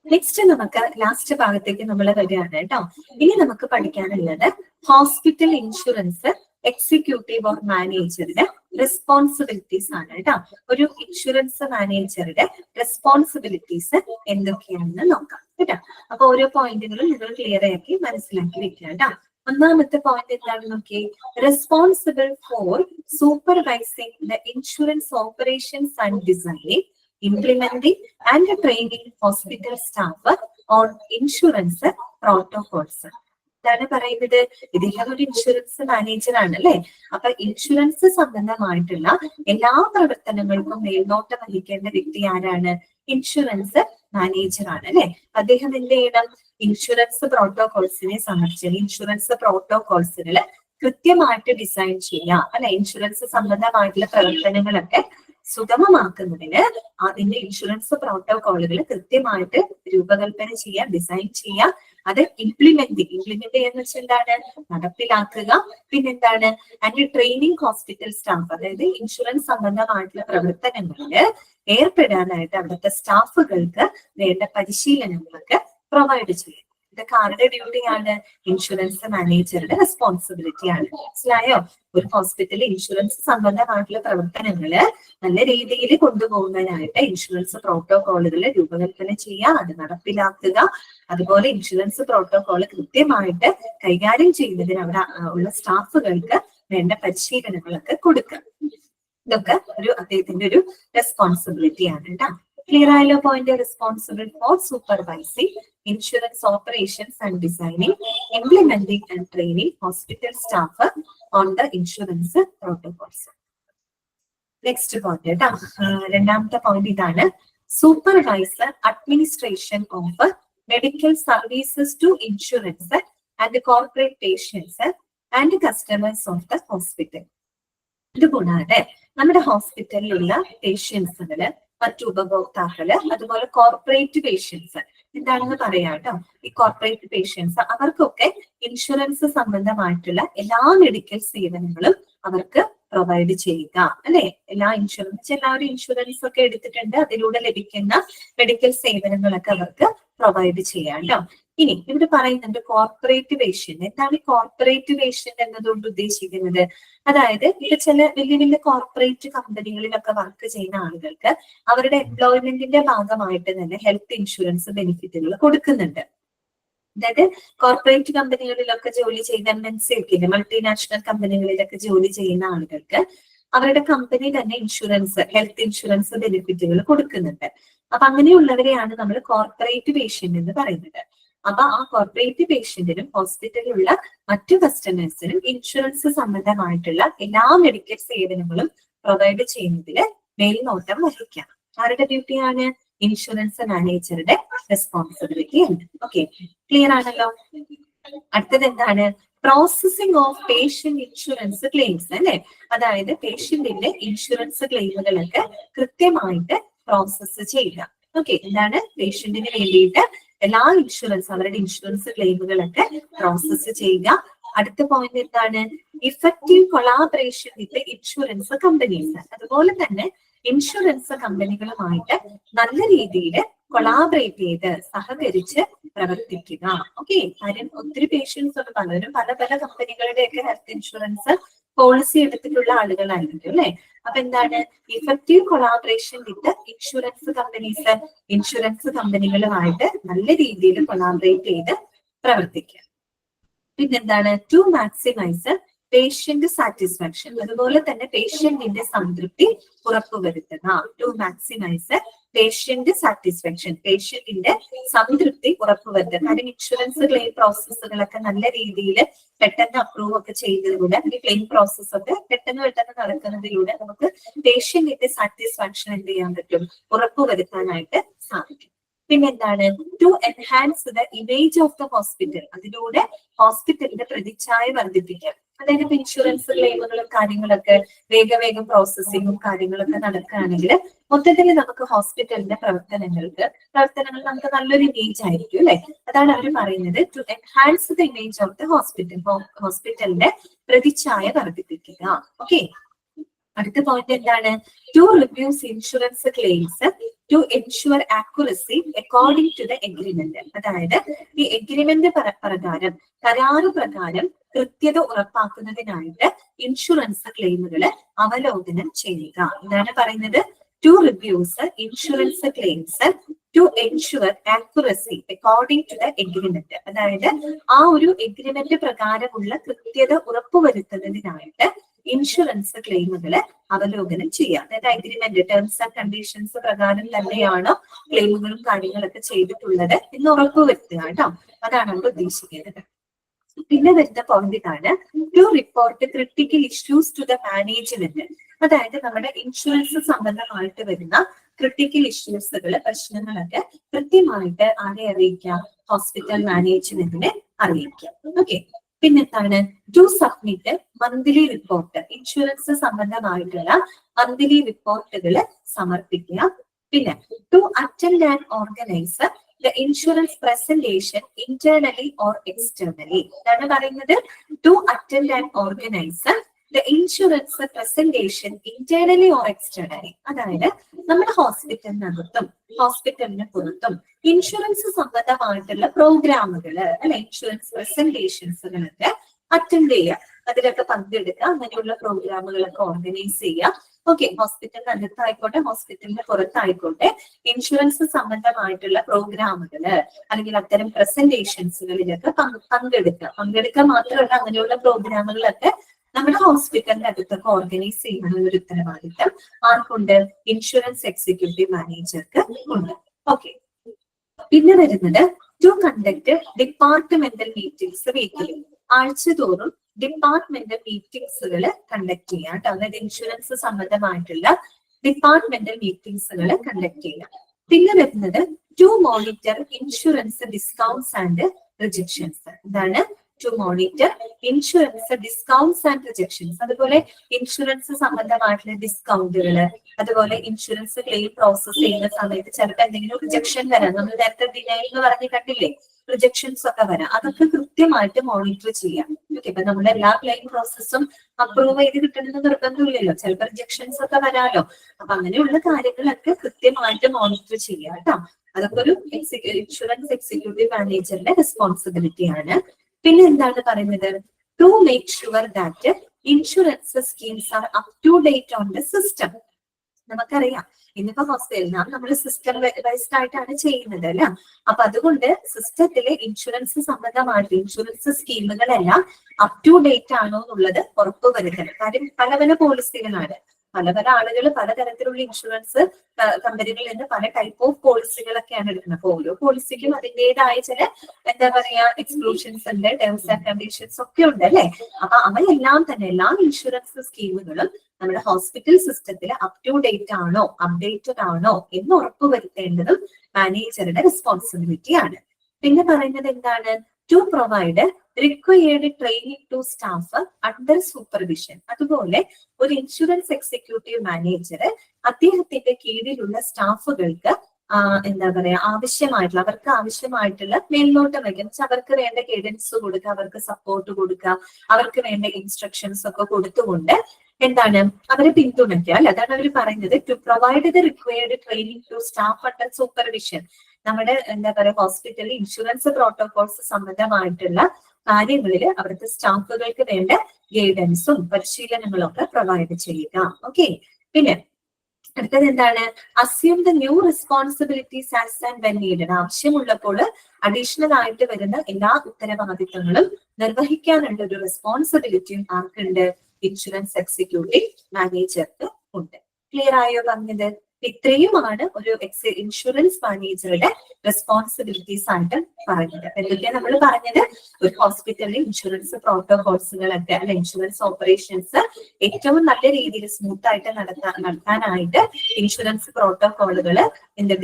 നെക്സ്റ്റ് നമുക്ക് ലാസ്റ്റ് ഭാഗത്തേക്ക് നമ്മൾ വരികയാണ് കേട്ടോ. ഇനി നമുക്ക് പഠിക്കാനുള്ളത് ഹോസ്പിറ്റൽ ഇൻഷുറൻസ് എക്സിക്യൂട്ടീവ് ഓർ മാനേജറുടെ റെസ്പോൺസിബിലിറ്റീസ് ആണ് കേട്ടോ. ഒരു ഇൻഷുറൻസ് മാനേജറുടെ റെസ്പോൺസിബിലിറ്റീസ് എന്തൊക്കെയാണെന്ന് നോക്കാം കേട്ടോ. അപ്പൊ ഓരോ പോയിന്റുകളും നിങ്ങൾ ക്ലിയർ ആക്കി മനസ്സിലാക്കി വെക്കുക കേട്ടോ. ഒന്നാമത്തെ പോയിന്റ് എന്താണ് നോക്കി? Responsible for supervising the insurance operations and designing, implementing and training hospital staff on insurance protocols. ഇതാണ് പറയുന്നത്. ഇദ്ദേഹം ഒരു ഇൻഷുറൻസ് മാനേജർ ആണ് അല്ലെ. അപ്പൊ ഇൻഷുറൻസ് സംബന്ധമായിട്ടുള്ള എല്ലാ പ്രവർത്തനങ്ങൾക്കും മേൽനോട്ടം വഹിക്കേണ്ട വ്യക്തി ആരാണ്? ഇൻഷുറൻസ് മാനേജർ ആണ് അല്ലെ. അദ്ദേഹം എന്ത് ചെയ്യണം? ഇൻഷുറൻസ് പ്രോട്ടോകോൾസിനെ സംബന്ധിച്ച് ഇൻഷുറൻസ് പ്രോട്ടോകോൾസുകൾ കൃത്യമായിട്ട് ഡിസൈൻ ചെയ്യുക അല്ലെ. ഇൻഷുറൻസ് സംബന്ധമായിട്ടുള്ള പ്രവർത്തനങ്ങളൊക്കെ സുഗമമാക്കുന്നതിന് അതിന്റെ ഇൻഷുറൻസ് പ്രോട്ടോകോളുകൾ കൃത്യമായിട്ട് രൂപകൽപ്പന ചെയ്യുക, ഡിസൈൻ ചെയ്യുക, അത് ഇംപ്ലിമെന്റ് ചെയ്യുന്ന വെച്ചാൽ എന്താണ്? നടപ്പിലാക്കുക. പിന്നെന്താണ്? ആൻഡ് ട്രെയിനിങ് ഹോസ്പിറ്റൽ സ്റ്റാഫ്, അതായത് ഇൻഷുറൻസ് സംബന്ധമായിട്ടുള്ള പ്രവർത്തനങ്ങളിൽ ഏർപ്പെടാനായിട്ട് അവിടുത്തെ സ്റ്റാഫുകൾക്ക് വേണ്ട പരിശീലനങ്ങളൊക്കെ പ്രൊവൈഡ് ചെയ്യും. ഇതൊക്കെ ആരുടെ ഡ്യൂട്ടിയാണ്? ഇൻഷുറൻസ് മാനേജറുടെ റെസ്പോൺസിബിലിറ്റി ആണ്. മനസ്സിലായോ? ഒരു ഹോസ്പിറ്റലിൽ ഇൻഷുറൻസ് സംബന്ധമായിട്ടുള്ള പ്രവർത്തനങ്ങള് നല്ല രീതിയിൽ കൊണ്ടുപോകുന്നതിനായിട്ട് ഇൻഷുറൻസ് പ്രോട്ടോകോളുകൾ രൂപകൽപ്പന ചെയ്യുക, അത് നടപ്പിലാക്കുക, അതുപോലെ ഇൻഷുറൻസ് പ്രോട്ടോകോൾ കൃത്യമായിട്ട് കൈകാര്യം ചെയ്യുന്നതിന് അവിടെ ഉള്ള സ്റ്റാഫുകൾക്ക് വേണ്ട പരിശീലനങ്ങളൊക്കെ കൊടുക്കുക. ഇതൊക്കെ അദ്ദേഹത്തിന്റെ ഒരു റെസ്പോൺസിബിലിറ്റി ആണ് കേട്ടോ. ക്ലിയർ ആയല്ലോ point? Responsible for supervising insurance operations and designing, implementing and training hospital staff on the insurance protocols. Next point കേട്ടോ. രണ്ടാമത്തെ പോയിന്റ് ഇതാണ്. Supervisor administration of medical services to insurance and corporate patients and customers of the hospital. ഇതുകൂടാതെ നമ്മുടെ ഹോസ്പിറ്റലിലുള്ള പേഷ്യൻസുകള്, മറ്റു ഉപഭോക്താക്കള്, അതുപോലെ corporate patients എന്താണെന്ന് പറയാം കേട്ടോ. ഈ കോർപ്പറേറ്റ് പേഷ്യൻസ് അവർക്കൊക്കെ ഇൻഷുറൻസ് സംബന്ധമായിട്ടുള്ള എല്ലാ മെഡിക്കൽ സേവനങ്ങളും അവർക്ക് പ്രൊവൈഡ് ചെയ്യുക, അല്ലെ? എല്ലാവരും ഇൻഷുറൻസ് ഒക്കെ എടുത്തിട്ടുണ്ട്, അതിലൂടെ ലഭിക്കുന്ന മെഡിക്കൽ സേവനങ്ങളൊക്കെ അവർക്ക് പ്രൊവൈഡ് ചെയ്യാം കേട്ടോ. ഇനി ഇവിടെ പറയുന്നുണ്ട് കോർപ്പറേറ്റ് പേഷ്യന്റ്. എന്താണ് കോർപ്പറേറ്റ് പേഷ്യന്റ് എന്നതുകൊണ്ട് ഉദ്ദേശിക്കുന്നത്? അതായത് ഇത് ചില വലിയ വലിയ കോർപ്പറേറ്റ് കമ്പനികളിലൊക്കെ വർക്ക് ചെയ്യുന്ന ആളുകൾക്ക് അവരുടെ എംപ്ലോയ്മെന്റിന്റെ ഭാഗമായിട്ട് തന്നെ ഹെൽത്ത് ഇൻഷുറൻസ് ബെനിഫിറ്റുകൾ കൊടുക്കുന്നുണ്ട്. അതായത് കോർപ്പറേറ്റ് കമ്പനികളിലൊക്കെ ജോലി ചെയ്യുന്ന MNC ഒക്കെ മൾട്ടിനാഷണൽ കമ്പനികളിലൊക്കെ ജോലി ചെയ്യുന്ന ആളുകൾക്ക് അവരുടെ കമ്പനി തന്നെ ഇൻഷുറൻസ്, ഹെൽത്ത് ഇൻഷുറൻസ് ബെനിഫിറ്റുകൾ കൊടുക്കുന്നുണ്ട്. അപ്പൊ അങ്ങനെയുള്ളവരെയാണ് നമ്മൾ കോർപ്പറേറ്റ് പേഷ്യന്റ് എന്ന് പറയുന്നത്. അപ്പൊ ആ കോർപ്പറേറ്റ് പേഷ്യന്റിനും ഹോസ്പിറ്റലിലുള്ള മറ്റു കസ്റ്റമേഴ്സിനും ഇൻഷുറൻസ് സംബന്ധമായിട്ടുള്ള എല്ലാ മെഡിക്കൽ സേവനങ്ങളും പ്രൊവൈഡ് ചെയ്യുന്നതിൽ മേൽനോട്ടം വഹിക്കാം. ആരുടെ ഡ്യൂട്ടിയാണ്? ഇൻഷുറൻസ് മാനേജറുടെ റെസ്പോൺസിബിലിറ്റി ആണ്. ഓക്കെ, ക്ലിയർ ആണല്ലോ. അടുത്തത് എന്താണ്? Processing of patient insurance claims, അല്ലെ? അതായത് പേഷ്യന്റിന്റെ ഇൻഷുറൻസ് ക്ലെയിമുകളൊക്കെ കൃത്യമായിട്ട് പ്രോസസ് ചെയ്യുക. ഓക്കെ, എന്താണ്? പേഷ്യന്റിന് വേണ്ടിയിട്ട് എല്ലാ ഇൻഷുറൻസ്, അവരുടെ ഇൻഷുറൻസ് ക്ലെയിമുകളൊക്കെ പ്രോസസ് ചെയ്യുക. അടുത്ത പോയിന്റ് എന്താണ്? Effective collaboration with insurance companies. അതുപോലെ തന്നെ ഇൻഷുറൻസ് കമ്പനികളുമായിട്ട് നല്ല രീതിയിൽ കൊളാബറേറ്റ് ചെയ്ത് സഹകരിച്ച് പ്രവർത്തിക്കുക. ഓക്കെ, കാര്യം ഒത്തിരി പേഷ്യൻസ് ഉണ്ട്, പലരും പല പല കമ്പനികളുടെയൊക്കെ ഹെൽത്ത് ഇൻഷുറൻസ് പോളിസി എടുത്തിട്ടുള്ള ആളുകളായിരിക്കും, അല്ലെ? അപ്പൊ എന്താണ്? Effective collaboration with insurance companies, insurance കമ്പനികളുമായിട്ട് നല്ല രീതിയിൽ കൊളാബറേറ്റ് ചെയ്ത് പ്രവർത്തിക്കുക. പിന്നെന്താണ്? ടു മാക്സിമൈസ് പേഷ്യന്റ് സാറ്റിസ്ഫാക്ഷൻ, അതുപോലെ തന്നെ പേഷ്യന്റിന്റെ സംതൃപ്തി ഉറപ്പുവരുത്തുക. ടു മാക്സിമൈസ് പേഷ്യന്റ് സാറ്റിസ്ഫാക്ഷൻ, പേഷ്യന്റിന്റെ സംതൃപ്തി ഉറപ്പുവരുത്തുക. കാര്യം ഇൻഷുറൻസ് ക്ലെയിം പ്രോസസ്സുകളൊക്കെ നല്ല രീതിയിൽ പെട്ടെന്ന് അപ്രൂവ് ഒക്കെ ചെയ്യുന്നതിലൂടെ, ഈ ക്ലെയിം പ്രോസസ് ഒക്കെ പെട്ടെന്ന് നടക്കുന്നതിലൂടെ നമുക്ക് പേഷ്യന്റിന്റെ സാറ്റിസ്ഫാക്ഷൻ എന്ത് ചെയ്യാൻ പറ്റും? ഉറപ്പുവരുത്താനായിട്ട് സാധിക്കും. പിന്നെന്താണ്? To enhance the image of the hospital, അതിലൂടെ ഹോസ്പിറ്റലിന്റെ പ്രതിച്ഛായ വർദ്ധിപ്പിക്കാം. അതായത് ഇപ്പൊ ഇൻഷുറൻസ് ക്ലെയിമുകളും കാര്യങ്ങളൊക്കെ വേഗം പ്രോസസ്സിങ്ങും കാര്യങ്ങളൊക്കെ നടക്കുകയാണെങ്കിൽ മൊത്തത്തിൽ നമുക്ക് ഹോസ്പിറ്റലിന്റെ പ്രവർത്തനങ്ങൾ നമുക്ക് നല്ലൊരു ഇമേജ് ആയിരിക്കും, അല്ലെ? അതാണ് അവർ പറയുന്നത്. To enhance the image of the hospital, ഹോസ്പിറ്റലിന്റെ പ്രതിച്ഛായ വർദ്ധിപ്പിക്കുക. ഓക്കെ, അടുത്ത പോയിന്റ് എന്താണ്? To reviews insurance claims to ensure accuracy according to the agreement. അതായത് ഈ എഗ്രിമെന്റ് പ്രകാരം, കരാറ് പ്രകാരം കൃത്യത ഉറപ്പാക്കുന്നതിനായിട്ട് ഇൻഷുറൻസ് ക്ലെയിമുകള് അവലോകനം ചെയ്യുക. എന്താണ് പറയുന്നത്? To reviews insurance claims to ensure accuracy according to the agreement. അതായത് ആ ഒരു എഗ്രിമെന്റ് പ്രകാരമുള്ള കൃത്യത ഉറപ്പുവരുത്തുന്നതിനായിട്ട് ഇൻഷുറൻസ് ക്ലെയിമുകള് അവലോകനം ചെയ്യുക. അതായത് അഗ്രിമെന്റ്, ടേംസ് ആൻഡ് കണ്ടീഷൻസ് പ്രകാരം തന്നെയാണ് ക്ലെയിമുകളും കാര്യങ്ങളൊക്കെ ചെയ്തിട്ടുള്ളത് എന്ന് ഉറപ്പുവരുത്തുക കേട്ടോ. അതാണ് നമ്മൾ ഉദ്ദേശിക്കുന്നത്. പിന്നെ വരുന്ന പോയിന്റ് ഇതാണ്. To report critical issues to the management. അതായത് നമ്മുടെ ഇൻഷുറൻസ് സംബന്ധമായിട്ട് വരുന്ന ക്രിട്ടിക്കൽ ഇഷ്യൂസുകള്, പ്രശ്നങ്ങളൊക്കെ കൃത്യമായിട്ട് ആരെ അറിയിക്കാം? ഹോസ്പിറ്റൽ മാനേജ്മെന്റിനെ അറിയിക്കാം. ഓക്കെ, പിന്നെന്താണ്? To submit monthly report, insurance സംബന്ധമായിട്ടുള്ള മന്ത്ലി റിപ്പോർട്ടുകൾ സമർപ്പിക്കുക. പിന്നെ to attend and organise the insurance presentation internally or externally. ഇതാണ് പറയുന്നത്. To attend and organise the insurance presentation internally or externally. അതായത് നമ്മുടെ ഹോസ്പിറ്റലിനകത്തും ഹോസ്പിറ്റലിന് പുറത്തും ഇൻഷുറൻസ് സംബന്ധമായിട്ടുള്ള പ്രോഗ്രാമുകള് അല്ലെ, ഇൻഷുറൻസ് പ്രസന്റേഷൻസുകളൊക്കെ അറ്റൻഡ് ചെയ്യുക, അതിലൊക്കെ പങ്കെടുക്കുക, അങ്ങനെയുള്ള പ്രോഗ്രാമുകളൊക്കെ ഓർഗനൈസ് ചെയ്യുക. ഓക്കെ, ഹോസ്പിറ്റലിന് അകത്തായിക്കോട്ടെ ഹോസ്പിറ്റലിന് പുറത്തായിക്കോട്ടെ ഇൻഷുറൻസ് സംബന്ധമായിട്ടുള്ള പ്രോഗ്രാമുകള് അല്ലെങ്കിൽ അത്തരം പ്രസന്റേഷൻസുകളിലൊക്കെ പങ്കെടുക്കുക മാത്രമല്ല, അങ്ങനെയുള്ള പ്രോഗ്രാമുകളൊക്കെ നമ്മുടെ ഹോസ്പിറ്റലിന്റെ അകത്തൊക്കെ ഓർഗനൈസ് ചെയ്യുന്ന ഒരു ഉത്തരവാദിത്തം ആർക്കുണ്ട്? ഇൻഷുറൻസ് എക്സിക്യൂട്ടീവ് മാനേജർക്ക് ഉണ്ട്. ഓക്കെ, പിന്നെ വരുന്നത് to conduct departmental meetings weekly. ആഴ്ചതോറും ഡിപ്പാർട്ട്മെന്റൽ മീറ്റിംഗ്സുകൾ കണ്ടക്ട് ചെയ്യാം. അതായത് ഇൻഷുറൻസ് സംബന്ധമായിട്ടുള്ള ഡിപ്പാർട്ട്മെന്റൽ മീറ്റിംഗ്സുകൾ കണ്ടക്ട് ചെയ്യാം. പിന്നെ വരുന്നത് to monitor insurance discounts and rejections. എന്താണ്? To monitor insurance discounts and rejections. അതുപോലെ ഇൻഷുറൻസ് സംബന്ധമായിട്ടുള്ള ഡിസ്കൗണ്ടുകള്, അതുപോലെ ഇൻഷുറൻസ് ക്ലെയിം പ്രോസസ് ചെയ്യുന്ന സമയത്ത് ചിലപ്പോൾ എന്തെങ്കിലും റിജക്ഷൻ വരാം. നമ്മൾ നേരത്തെ ഡിനൈൽ എന്ന് പറഞ്ഞ് കണ്ടില്ലേ, റിജക്ഷൻസ് ഒക്കെ വരാം. അതൊക്കെ കൃത്യമായിട്ട് മോണിറ്റർ ചെയ്യാം. ഓക്കെ, ഇപ്പൊ നമ്മുടെ എല്ലാ ക്ലെയിം പ്രോസസ്സും അപ്രൂവ് ചെയ്ത് കിട്ടണമെന്ന് നിർബന്ധമില്ലല്ലോ, ചിലപ്പോൾ റിജക്ഷൻസ് ഒക്കെ വരാമല്ലോ. അപ്പൊ അങ്ങനെയുള്ള കാര്യങ്ങളൊക്കെ കൃത്യമായിട്ട് മോണിറ്റർ ചെയ്യാം കേട്ടോ. അതൊക്കെ ഒരു ഇൻഷുറൻസ് എക്സിക്യൂട്ടീവ് മാനേജറിന്റെ റെസ്പോൺസിബിലിറ്റി ആണ്. പിന്നെ എന്താണ് പറയുന്നത്? To make sure that insurance schemes are up to date on the system. നമുക്കറിയാം ഇന്നിപ്പോ ഹോസ്പിറ്റലിൽ നമ്മൾ സിസ്റ്റം വൈസ്ഡ് ആയിട്ടാണ് ചെയ്യുന്നത് അല്ല. അപ്പൊ അതുകൊണ്ട് സിസ്റ്റത്തിലെ ഇൻഷുറൻസ് സംബന്ധമായിട്ട് ഇൻഷുറൻസ് സ്കീമുകളെല്ലാം അപ് ടു ഡേറ്റ് ആണോ എന്നുള്ളത് ഉറപ്പുവരുത്തണം. കാര്യം പല പല പോളിസികളാണ്, പല പല ആളുകൾ പലതരത്തിലുള്ള ഇൻഷുറൻസ് കമ്പനികളിൽ നിന്ന് പല ടൈപ്പ് ഓഫ് പോളിസികളൊക്കെയാണ് എടുക്കുന്നത്. അപ്പൊ ഓരോ പോളിസിക്കും അതിൻ്റെതായ ചില എന്താ പറയാ എക്സ്ക്ലൂഷൻസ് ഉണ്ട്, ടേംസ് ആൻഡ് കണ്ടീഷൻസ് ഒക്കെ ഉണ്ട് അല്ലെ. അപ്പൊ അവയെല്ലാം തന്നെ എല്ലാ ഇൻഷുറൻസ് സ്കീമുകളും നമ്മുടെ ഹോസ്പിറ്റൽ സിസ്റ്റത്തിൽ അപ് ടു ഡേറ്റ് ആണോ അപ്ഡേറ്റഡ് ആണോ എന്ന് ഉറപ്പുവരുത്തേണ്ടതും മാനേജറുടെ റെസ്പോൺസിബിലിറ്റി ആണ്. പിന്നെ പറയുന്നത് എന്താണ്? To provide required training to staff under supervision. അതുപോലെ ഒരു ഇൻഷുറൻസ് എക്സിക്യൂട്ടീവ് മാനേജർ അദ്ദേഹത്തിന്റെ കീഴിലുള്ള സ്റ്റാഫുകൾക്ക് എന്താ പറയാ അവർക്ക് ആവശ്യമായിട്ടുള്ള മേൽനോട്ടം വയ്ക്കുക, അവർക്ക് വേണ്ട ഗൈഡൻസ് കൊടുക്കുക, അവർക്ക് സപ്പോർട്ട് കൊടുക്കുക, അവർക്ക് വേണ്ട ഇൻസ്ട്രക്ഷൻസ് ഒക്കെ കൊടുത്തുകൊണ്ട് എന്താണ് അവരെ പിന്തുണയ്ക്കുക അല്ലെ. അതാണ് അവർ പറയുന്നത് to provide the required training to staff under supervision. നമ്മുടെ എന്താ പറയുക ഹോസ്പിറ്റലിൽ ഇൻഷുറൻസ് പ്രോട്ടോകോൾസ് സംബന്ധമായിട്ടുള്ള കാര്യങ്ങളിൽ അവിടുത്തെ സ്റ്റാഫുകൾക്ക് വേണ്ട ഗൈഡൻസും പരിശീലനങ്ങളും ഒക്കെ പ്രൊവൈഡ് ചെയ്യുക. ഓക്കെ, പിന്നെ അടുത്തത് എന്താണ്? Assume the new responsibilities as and when needed. ആവശ്യമുള്ളപ്പോൾ അഡീഷണൽ ആയിട്ട് വരുന്ന എല്ലാ ഉത്തരവാദിത്തങ്ങളും നിർവഹിക്കാനുള്ള ഒരു റെസ്പോൺസിബിലിറ്റിയും ആർക്കുണ്ട്? ഇൻഷുറൻസ് എക്സിക്യൂട്ടീവ് മാനേജർക്ക് ഉണ്ട്. ക്ലിയർ ആയോ പറഞ്ഞത്? ഇത്രയുമാണ് ഒരു ഇൻഷുറൻസ് മാനേജറുടെ റെസ്പോൺസിബിലിറ്റീസ് ആയിട്ട് പറഞ്ഞത്. എന്തൊക്കെയാണ് നമ്മൾ പറഞ്ഞത്? ഒരു ഹോസ്പിറ്റലിൽ ഇൻഷുറൻസ് പ്രോട്ടോകോൾസുകളൊക്കെ അല്ലെ, ഇൻഷുറൻസ് ഓപ്പറേഷൻസ് ഏറ്റവും നല്ല രീതിയിൽ സ്മൂത്ത് ആയിട്ട് നടത്താനായിട്ട് ഇൻഷുറൻസ് പ്രോട്ടോകോളുകൾ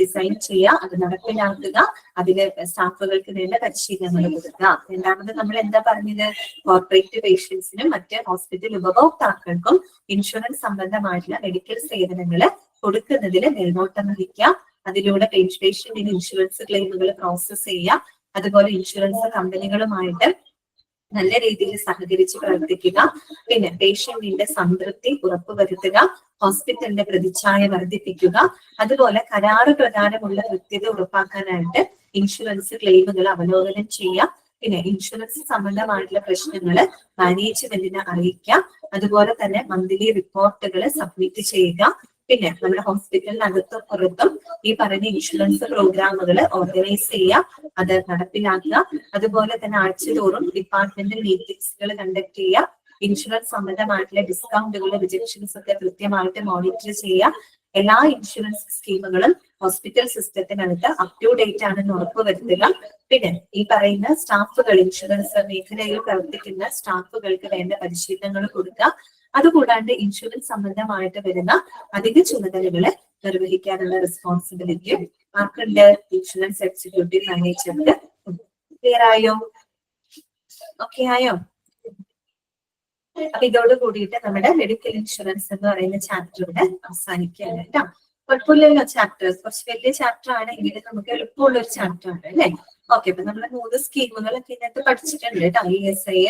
ഡിസൈൻ ചെയ്യുക, അത് നടപ്പിലാക്കുക, അതിലെ സ്റ്റാഫുകൾക്ക് വേണ്ട പരിശീലനങ്ങൾ കൊടുക്കുക. രണ്ടാമത് നമ്മൾ എന്താ പറഞ്ഞത്? കോർപ്പറേറ്റ് പേഷ്യൻസിനും മറ്റ് ഹോസ്പിറ്റൽ ഉപഭോക്താക്കൾക്കും ഇൻഷുറൻസ് സംബന്ധമായിട്ടുള്ള മെഡിക്കൽ സേവനങ്ങൾ കൊടുക്കുന്നതിൽ മേൽനോട്ടം വഹിക്കുക, അതിലൂടെ പേഷ്യന്റിന് ഇൻഷുറൻസ് ക്ലെയിമുകൾ പ്രോസസ് ചെയ്യുക, അതുപോലെ ഇൻഷുറൻസ് കമ്പനികളുമായിട്ട് നല്ല രീതിയിൽ സഹകരിച്ച് പ്രവർത്തിക്കുക, പിന്നെ പേഷ്യന്റിന്റെ സംതൃപ്തി ഉറപ്പുവരുത്തുക, ഹോസ്പിറ്റലിന്റെ പ്രതിച്ഛായ വർദ്ധിപ്പിക്കുക, അതുപോലെ കരാറ് പ്രകാരമുള്ള കൃത്യത ഉറപ്പാക്കാനായിട്ട് ഇൻഷുറൻസ് ക്ലെയിമുകൾ അവലോകനം ചെയ്യുക, പിന്നെ ഇൻഷുറൻസ് സംബന്ധമായിട്ടുള്ള പ്രശ്നങ്ങൾ മാനേജ്മെന്റിനെ അറിയിക്കുക, അതുപോലെ തന്നെ മന്ത്ലി റിപ്പോർട്ടുകൾ സബ്മിറ്റ് ചെയ്യുക, പിന്നെ നമ്മുടെ ഹോസ്പിറ്റലിനകത്തും പുറത്തും ഈ പറയുന്ന ഇൻഷുറൻസ് പ്രോഗ്രാമുകൾ ഓർഗനൈസ് ചെയ്യുക, അത് നടപ്പിലാക്കുക, അതുപോലെ തന്നെ ആഴ്ചതോറും ഡിപ്പാർട്ട്മെന്റൽ മീറ്റിംഗ്സുകൾ കണ്ടക്ട് ചെയ്യുക, ഇൻഷുറൻസ് സംബന്ധമായിട്ടുള്ള ഡിസ്കൗണ്ടുകൾ റിജക്ഷൻസ് ഒക്കെ കൃത്യമായിട്ട് മോണിറ്റർ ചെയ്യുക, എല്ലാ ഇൻഷുറൻസ് സ്കീമുകളും ഹോസ്പിറ്റൽ സിസ്റ്റത്തിനകത്ത് അപ് ടു ഡേറ്റ് ആണെന്ന് ഉറപ്പുവരുത്തുക, പിന്നെ ഈ പറയുന്ന സ്റ്റാഫുകൾ ഇൻഷുറൻസ് മേഖലയിൽ പ്രവർത്തിക്കുന്ന സ്റ്റാഫുകൾക്ക് വേണ്ട പരിശീലനങ്ങൾ കൊടുക്കുക, അതുകൂടാണ്ട് ഇൻഷുറൻസ് സംബന്ധമായിട്ട് വരുന്ന അധിക ചുമതലകളെ നിർവഹിക്കാനുള്ള റെസ്പോൺസിബിലിറ്റി ആർക്കുണ്ട്? ഇൻഷുറൻസ് എക്സിക്യൂട്ടീവ് മാനേജർക്ക്. ക്ലിയർ ആയോ? ഓക്കെ ആയോ? അപ്പൊ ഇതോട് കൂടിയിട്ട് നമ്മുടെ മെഡിക്കൽ ഇൻഷുറൻസ് എന്ന് പറയുന്ന ചാപ്റ്റർ ഇവിടെ അവസാനിക്കുകയാണ് കേട്ടോ. കുഴപ്പമില്ലല്ലോ ചാപ്റ്റേഴ്സ്, കുറച്ച് വലിയ ചാപ്റ്റർ ആണെങ്കിൽ നമുക്ക് എളുപ്പമുള്ള ഒരു ചാപ്റ്റർ ആണ് അല്ലെ. ഓക്കെ, അപ്പൊ നമ്മൾ 3 സ്കീമുകളൊക്കെ ഇതിനകത്ത് പഠിച്ചിട്ടുണ്ട് കേട്ടോ. ESI,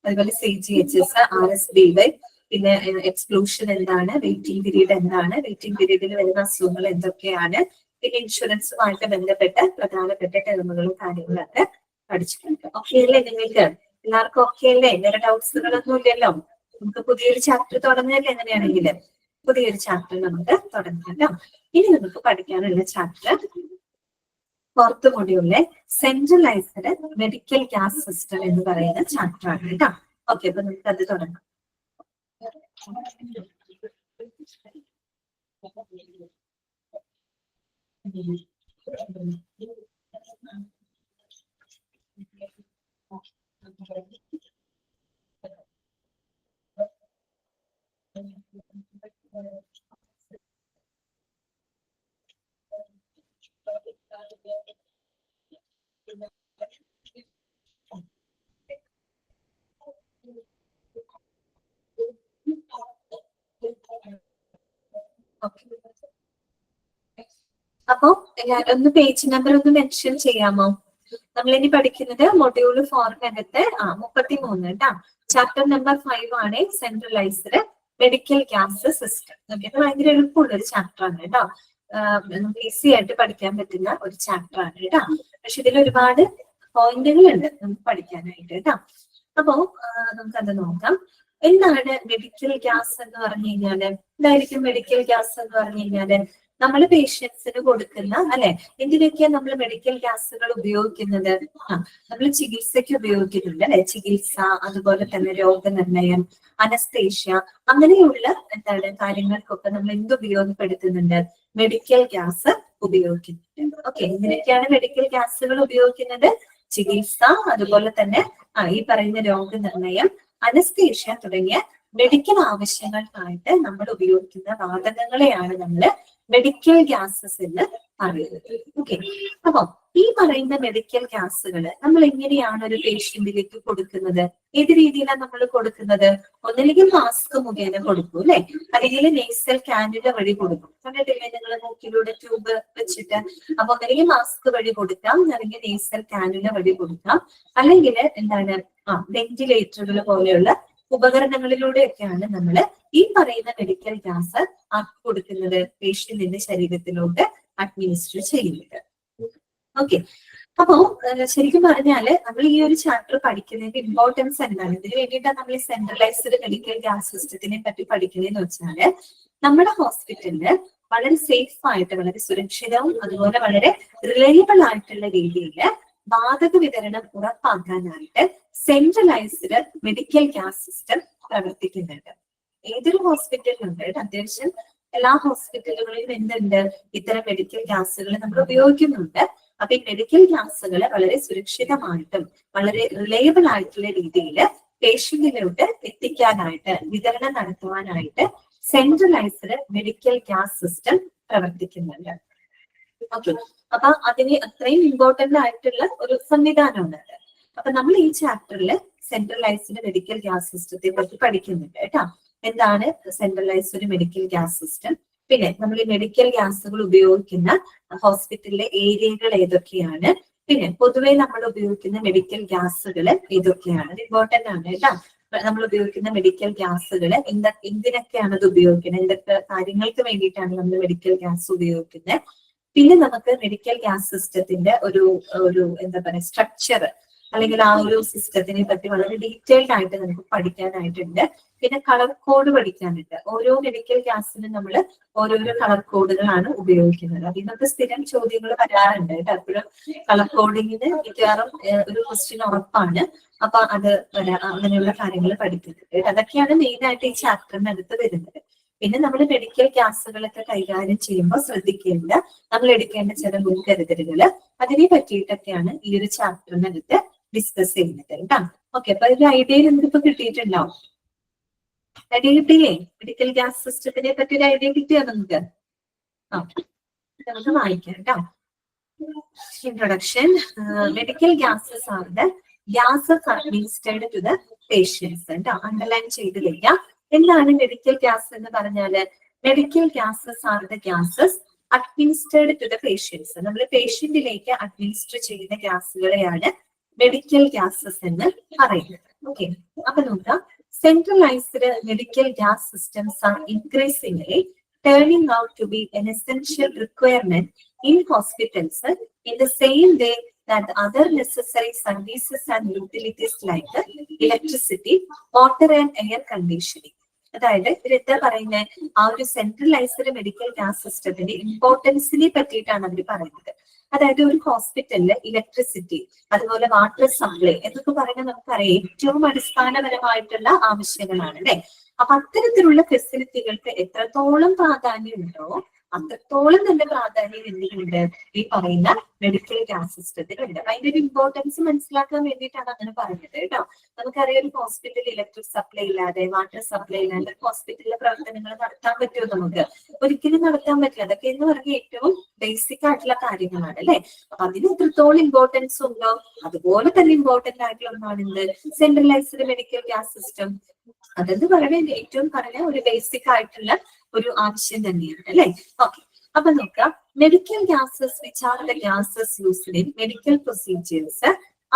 അതുപോലെ CGHS, RSBY, പിന്നെ എക്സ്ക്ലൂഷൻ എന്താണ്, വെയിറ്റിംഗ് പീരീഡ് എന്താണ്, വെയിറ്റിംഗ് പീരീഡിൽ വരുന്ന അസുഖങ്ങൾ എന്തൊക്കെയാണ്, പിന്നെ ഇൻഷുറൻസുമായിട്ട് ബന്ധപ്പെട്ട പ്രധാനപ്പെട്ട ടേമുകളും കാര്യങ്ങളൊക്കെ പഠിച്ചിട്ടുണ്ട്. ഓക്കെ അല്ലേ നിങ്ങൾക്ക്? എല്ലാവർക്കും ഓക്കെ അല്ലേ? വേറെ ഡൗട്ട്സുകളൊന്നും ഇല്ലല്ലോ? നമുക്ക് പുതിയൊരു ചാപ്റ്റർ തുടങ്ങല്ലേ? എങ്ങനെയാണെങ്കിൽ പുതിയൊരു ചാപ്റ്റർ നമുക്ക് തുടങ്ങാമല്ലോ. ഇനി നമുക്ക് പഠിക്കാനുള്ള ചാപ്റ്റർ 4th മൊഡ്യൂളിലെ സെൻട്രലൈസ്ഡ് മെഡിക്കൽ ഗ്യാസ് സിസ്റ്റം എന്ന് പറയുന്ന ചാപ്റ്റർ ആണ് കേട്ടോ. ഓക്കെ, അപ്പൊ നമുക്ക് അത് തുടങ്ങാം. അപ്പൊ ഒന്ന് പേജ് നമ്പർ ഒന്ന് മെൻഷൻ ചെയ്യാമോ? നമ്മളിനി പഠിക്കുന്നത് മൊഡ്യൂൾ 4-നകത്ത് 33 കേട്ടോ. ചാപ്റ്റർ നമ്പർ 5 ആണ് centralised medical gas system. Okay, അത് ഭയങ്കര എളുപ്പമുള്ള ഒരു ചാപ്റ്റർ ആണ് കേട്ടോ. നമുക്ക് ഈസി ആയിട്ട് പഠിക്കാൻ പറ്റുന്ന ഒരു ചാപ്റ്റർ ആണ് കേട്ടോ. പക്ഷെ ഇതിൽ ഒരുപാട് പോയിന്റുകൾ ഉണ്ട് നമുക്ക് പഠിക്കാനായിട്ട് കേട്ടോ. അപ്പോ നമുക്കത് നോക്കാം. എന്താണ് മെഡിക്കൽ ഗ്യാസ് എന്ന് പറഞ്ഞു കഴിഞ്ഞാല്? എന്തായിരിക്കും മെഡിക്കൽ ഗ്യാസ് എന്ന് പറഞ്ഞു കഴിഞ്ഞാല്? നമ്മൾ പേഷ്യൻസിന് കൊടുക്കുന്ന, അല്ലെ, എന്തിനൊക്കെയാണ് നമ്മൾ മെഡിക്കൽ ഗ്യാസുകൾ ഉപയോഗിക്കുന്നത്? നമ്മൾ ചികിത്സയ്ക്ക് ഉപയോഗിക്കുന്നുണ്ട്, അല്ലെ? ചികിത്സ, അതുപോലെ തന്നെ രോഗനിർണയം, അനസ്തേഷ്യ, അങ്ങനെയുള്ള എന്താണ് കാര്യങ്ങൾക്കൊക്കെ നമ്മൾ എന്ത് ഉപയോഗപ്പെടുത്തുന്നുണ്ട്? മെഡിക്കൽ ഗ്യാസ് ഉപയോഗിക്കുന്നുണ്ട്. ഓക്കെ, എന്തിനൊക്കെയാണ് മെഡിക്കൽ ഗ്യാസുകൾ ഉപയോഗിക്കുന്നത്? ചികിത്സ, അതുപോലെ തന്നെ ഈ പറയുന്ന രോഗനിർണയം, അനസ്തേഷ്യ തുടങ്ങിയ മെഡിക്കൽ ആവശ്യങ്ങൾക്കായിട്ട് നമ്മൾ ഉപയോഗിക്കുന്ന വാതകങ്ങളെയാണ് നമ്മൾ മെഡിക്കൽ ഗ്യാസസ് എന്ന് പറയുന്നത്. ഓക്കെ, അപ്പൊ ഈ പറയുന്ന മെഡിക്കൽ ഗ്യാസുകൾ നമ്മൾ എങ്ങനെയാണ് ഒരു പേഷ്യന്റിലേക്ക് കൊടുക്കുന്നത്? ഏത് രീതിയിലാണ് നമ്മൾ കൊടുക്കുന്നത്? ഒന്നില്ലെങ്കിൽ മാസ്ക് മുഖേന കൊടുക്കും, അല്ലെ? അല്ലെങ്കിൽ നേസൽ കാനുല വഴി കൊടുക്കും. കണ്ടിട്ടില്ലേ നിങ്ങൾ മൂക്കിലൂടെ ട്യൂബ് വെച്ചിട്ട്? അപ്പൊ ഒന്നില്ലെങ്കിൽ മാസ്ക് വഴി കൊടുക്കാം, അല്ലെങ്കിൽ നേസൽ കാനുല വഴി കൊടുക്കാം, അല്ലെങ്കിൽ എന്താണ് വെന്റിലേറ്ററുകൾ പോലെയുള്ള ഉപകരണങ്ങളിലൂടെയൊക്കെയാണ് നമ്മൾ ഈ പറയുന്ന മെഡിക്കൽ ഗ്യാസ് കൊടുക്കുന്നത്, പേഷ്യന്റിന്റെ ശരീരത്തിലോട്ട് അഡ്മിനിസ്റ്റർ ചെയ്യുന്നത്. ഓക്കെ, അപ്പോ ശരിക്കും പറഞ്ഞാല് നമ്മൾ ഈ ഒരു ചാപ്റ്റർ പഠിക്കുന്നതിന്റെ ഇമ്പോർട്ടൻസ് എന്താണ്? ഇതിന് വേണ്ടിയിട്ടാണ് നമ്മൾ ഈ സെൻട്രലൈസ്ഡ് മെഡിക്കൽ ഗ്യാസ് സിസ്റ്റത്തിനെ പറ്റി പഠിക്കുന്നതെന്ന് വെച്ചാല്, നമ്മുടെ ഹോസ്പിറ്റലില് വളരെ സേഫ് ആയിട്ട്, വളരെ സുരക്ഷിതവും അതുപോലെ വളരെ റിലയബിൾ ആയിട്ടുള്ള രീതിയിൽ വാതക വിതരണം ഉറപ്പാക്കാനായിട്ട് സെൻട്രലൈസ്ഡ് മെഡിക്കൽ ഗ്യാസ് സിസ്റ്റം പ്രവർത്തിക്കുന്നുണ്ട്. ഏതൊരു ഹോസ്പിറ്റലിലുണ്ട്, അത്യാവശ്യം എല്ലാ ഹോസ്പിറ്റലുകളിലും എന്തുണ്ട്? ഇത്തരം മെഡിക്കൽ ഗ്യാസുകൾ നമ്മൾ ഉപയോഗിക്കുന്നുണ്ട്. അപ്പൊ ഈ മെഡിക്കൽ ഗ്യാസുകൾ വളരെ സുരക്ഷിതമായിട്ടും വളരെ റിലയബിൾ ആയിട്ടുള്ള രീതിയിൽ പേഷ്യന്റിലോട്ട് എത്തിക്കാനായിട്ട്, വിതരണം നടത്തുവാനായിട്ട് സെൻട്രലൈസ്ഡ് മെഡിക്കൽ ഗ്യാസ് സിസ്റ്റം പ്രവർത്തിക്കുന്നുണ്ട്. ഓക്കെ, അപ്പൊ അതിന് അത്രയും ഇമ്പോർട്ടന്റ് ആയിട്ടുള്ള ഒരു സംവിധാനമാണ്. അപ്പൊ നമ്മൾ ഈ ചാപ്റ്ററിൽ സെൻട്രലൈസ്ഡ് മെഡിക്കൽ ഗ്യാസ് സിസ്റ്റത്തെ പറ്റി പഠിക്കുന്നുണ്ട് കേട്ടോ. എന്താണ് സെൻട്രലൈസ്ഡ് മെഡിക്കൽ ഗ്യാസ് സിസ്റ്റം? പിന്നെ നമ്മൾ ഈ മെഡിക്കൽ ഗ്യാസുകൾ ഉപയോഗിക്കുന്ന ഹോസ്പിറ്റലിലെ ഏരിയകൾ ഏതൊക്കെയാണ്? പിന്നെ പൊതുവെ നമ്മൾ ഉപയോഗിക്കുന്ന മെഡിക്കൽ ഗ്യാസുകൾ ഏതൊക്കെയാണ്? ഇമ്പോർട്ടന്റ് ആണ് കേട്ടോ. നമ്മൾ ഉപയോഗിക്കുന്ന മെഡിക്കൽ ഗ്യാസുകൾ എന്തിനൊക്കെയാണ് അത് ഉപയോഗിക്കുന്നത്? എന്തൊക്കെ കാര്യങ്ങൾക്ക് വേണ്ടിയിട്ടാണ് നമ്മൾ മെഡിക്കൽ ഗ്യാസ് ഉപയോഗിക്കുന്നത്? പിന്നെ നമുക്ക് മെഡിക്കൽ ഗ്യാസ് സിസ്റ്റത്തിന്റെ ഒരു എന്താ പറയുക സ്ട്രക്ചർ, അല്ലെങ്കിൽ ആ ഒരു സിസ്റ്റത്തിനെ പറ്റി വളരെ ഡീറ്റെയിൽഡ് ആയിട്ട് നമുക്ക് പഠിക്കാനായിട്ടുണ്ട്. പിന്നെ കളർ കോഡ് പഠിക്കാനുണ്ട്. ഓരോ മെഡിക്കൽ ഗ്യാസിനും നമ്മൾ ഓരോരോ കളർ കോഡുകളാണ് ഉപയോഗിക്കുന്നത്. അപ്പൊ ഇന്നത്തെ സ്ഥിരം ചോദ്യങ്ങൾ വരാറുണ്ട് കേട്ടോ. എപ്പോഴും കളർ കോഡിങ്ങിന് മിക്കവാറും ഒരു ക്വസ്റ്റ്യൻ ഉറപ്പാണ്. അപ്പൊ അത് അങ്ങനെയുള്ള കാര്യങ്ങൾ പഠിക്കുന്നുണ്ട്. അതൊക്കെയാണ് മെയിൻ ആയിട്ട് ഈ ചാപ്റ്ററിനകത്ത് വരുന്നത്. പിന്നെ നമ്മൾ മെഡിക്കൽ ഗ്യാസുകളൊക്കെ കൈകാര്യം ചെയ്യുമ്പോൾ ശ്രദ്ധിക്കേണ്ട, നമ്മൾ എടുക്കേണ്ട ചില മുൻകരുതലുകൾ, അതിനെ പറ്റിയിട്ടൊക്കെയാണ് ഈ ഒരു ചാപ്റ്ററിനകത്ത് ഡിസ്കസ് ചെയ്യുന്നത് കേട്ടോ. ഓക്കെ, അപ്പൊ ഒരു ഐഡിയ നിങ്ങൾക്ക് കിട്ടിയിട്ടുണ്ടാവും. ഐഡിയ കിട്ടിയില്ലേ? മെഡിക്കൽ ഗ്യാസ് സിസ്റ്റത്തിനെ പറ്റി ഒരു ഐഡിയ കിട്ടിയോ നിങ്ങൾക്ക്? ഓക്കെ, നമുക്ക് വായിക്കാം കേട്ടോ. Introduction. Medical gases are the gases administered to the patients കേട്ടോ. അണ്ടർലൈൻ ചെയ്ത് വയ്ക്കാം. എന്താണ് മെഡിക്കൽ ഗ്യാസ് എന്ന് പറഞ്ഞാല്? Medical gases are the gases administered to the patients. നമ്മൾ പേഷ്യന്റിലേക്ക് അഡ്മിനിസ്റ്റർ ചെയ്യുന്ന ഗ്യാസുകളെയാണ് മെഡിക്കൽ ഗ്യാസസ് എന്ന് പറയുന്നത്. ഓക്കെ, അപ്പൊ നോക്കാം. Centralized medical gas systems are increasingly turning out to be an essential requirement in hospitals in the same way that other necessary services and utilities like electricity, water and air conditioning. അതായത് ഇവരെന്താ പറയുന്നത്, ആ ഒരു centralised medical gas സിസ്റ്റത്തിന്റെ ഇമ്പോർട്ടൻസിനെ പറ്റിയിട്ടാണ് അവർ പറയുന്നത്. അതായത് ഒരു ഹോസ്പിറ്റലില് ഇലക്ട്രിസിറ്റി, അതുപോലെ വാട്ടർ സപ്ലൈ എന്നൊക്കെ പറയുന്നത് നമുക്കറിയാം ഏറ്റവും അടിസ്ഥാനപരമായിട്ടുള്ള ആവശ്യങ്ങളാണ് അല്ലെ. അപ്പൊ അത്തരത്തിലുള്ള ഫെസിലിറ്റികൾക്ക് എത്രത്തോളം പ്രാധാന്യമുണ്ടോ അത്രത്തോളം തന്നെ പ്രാധാന്യം എന്തിനുണ്ട്, ഈ പറയുന്ന മെഡിക്കൽ ഗ്യാസ് സിസ്റ്റത്തിനുണ്ട്. അതിന്റെ ഒരു ഇമ്പോർട്ടൻസ് മനസ്സിലാക്കാൻ വേണ്ടിയിട്ടാണ് അങ്ങനെ പറഞ്ഞത് കേട്ടോ. നമുക്കറിയാം ഒരു ഹോസ്പിറ്റലിൽ ഇലക്ട്രിക് സപ്ലൈ ഇല്ലാതെ, വാട്ടർ സപ്ലൈ ഇല്ലാതെ ഹോസ്പിറ്റലിലെ പ്രവർത്തനങ്ങൾ നടത്താൻ പറ്റുമോ? നമുക്ക് ഒരിക്കലും നടത്താൻ പറ്റില്ല. അതൊക്കെ എന്ന് പറഞ്ഞാൽ ഏറ്റവും ബേസിക് ആയിട്ടുള്ള കാര്യങ്ങളാണ് അല്ലെ. അപ്പൊ അതിന് എത്രത്തോളം ഇമ്പോർട്ടൻസ് ഉണ്ടോ അതുപോലെ തന്നെ ഇമ്പോർട്ടന്റ് ആയിട്ടുള്ള ഒന്നാണ് എന്ത്, സെൻട്രലൈസ്ഡ് മെഡിക്കൽ ഗ്യാസ് സിസ്റ്റം. അതെന്ന് പറയുന്നത് ഏറ്റവും പറഞ്ഞ ഒരു ബേസിക് ആയിട്ടുള്ള ഒരു ആവശ്യം തന്നെയാണ് അല്ലെ. ഓക്കെ, അപ്പൊ നോക്കാം. Medical gases which are the gases used in medical procedures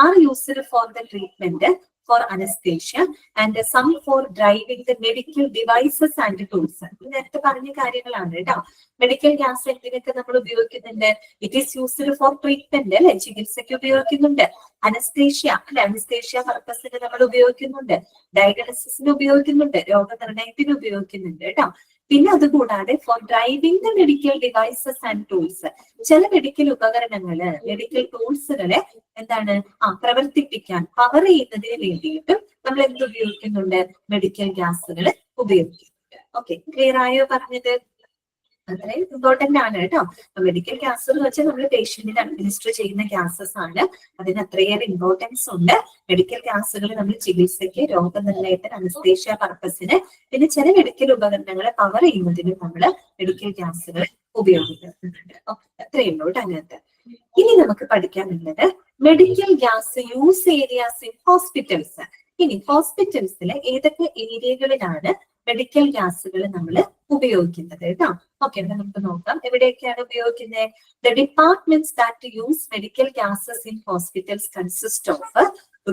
are used for the treatment, for anesthesia and some for driving the medical devices and tools. നേരത്തെ പറഞ്ഞ കാര്യങ്ങളാണ് കേട്ടോ. മെഡിക്കൽ ഗ്യാസ് എന്തിനൊക്കെ നമ്മൾ ഉപയോഗിക്കുന്നുണ്ട്? It is used four treatment അല്ലെ, ചികിത്സയ്ക്ക് ഉപയോഗിക്കുന്നുണ്ട്. അനസ്തേഷ്യ അല്ലെ, അനസ്തേഷ്യ പർപ്പസിന് നമ്മൾ ഉപയോഗിക്കുന്നുണ്ട്. ഡയഗ്നോസിസിന് ഉപയോഗിക്കുന്നുണ്ട്, രോഗനിർണയത്തിന് ഉപയോഗിക്കുന്നുണ്ട് കേട്ടോ. പിന്നെ അതുകൂടാതെ four driving the medical devices and tools, ചില മെഡിക്കൽ ഉപകരണങ്ങള്, മെഡിക്കൽ ടൂൾസുകളെ എന്താണ് പ്രവർത്തിപ്പിക്കാൻ, പവർ ചെയ്യുന്നതിന് വേണ്ടിയിട്ടും നമ്മൾ എന്ത് ഉപയോഗിക്കുന്നുണ്ട്? മെഡിക്കൽ ഗ്യാസുകൾ ഉപയോഗിക്കുന്നുണ്ട്. ഓക്കെ, ക്ലിയർ ആയോ പറഞ്ഞത്? അത്രയും ഇമ്പോർട്ടന്റ് ആണ് കേട്ടോ. മെഡിക്കൽ ഗ്യാസ് എന്ന് വെച്ചാൽ നമ്മൾ പേഷ്യന്റിന് അഡ്മിനിസ്റ്റർ ചെയ്യുന്ന ഗ്യാസസ് ആണ്. അതിന് അത്രയേറെ ഇമ്പോർട്ടൻസ് ഉണ്ട്. മെഡിക്കൽ ഗ്യാസുകൾ നമ്മൾ ചികിത്സയ്ക്ക്, രോഗനിർണയത്തിന്, അനസ്തേഷ്യ പർപ്പസിന്, പിന്നെ ചില മെഡിക്കൽ ഉപകരണങ്ങളെ പവർ ചെയ്യുന്നതിനും നമ്മൾ മെഡിക്കൽ ഗ്യാസുകൾ ഉപയോഗിക്കുന്നുണ്ട്. ഓക്കെ, അത്രയേ ഉള്ളൂ കേട്ടോ അതിനകത്ത്. ഇനി നമുക്ക് പഠിക്കാനുള്ളത് medical gas use areas in hospitals. ഇനി ഹോസ്പിറ്റൽസിലെ ഏതൊക്കെ ഏരിയകളിലാണ് മെഡിക്കൽ ഗ്യാസുകൾ നമ്മൾ ഉപയോഗിക്കുന്നത് കേട്ടോ. ഓക്കെ, നമുക്ക് നോക്കാം എവിടെയൊക്കെയാണ് ഉപയോഗിക്കുന്നത്. The departments that use medical gases in hospitals consist of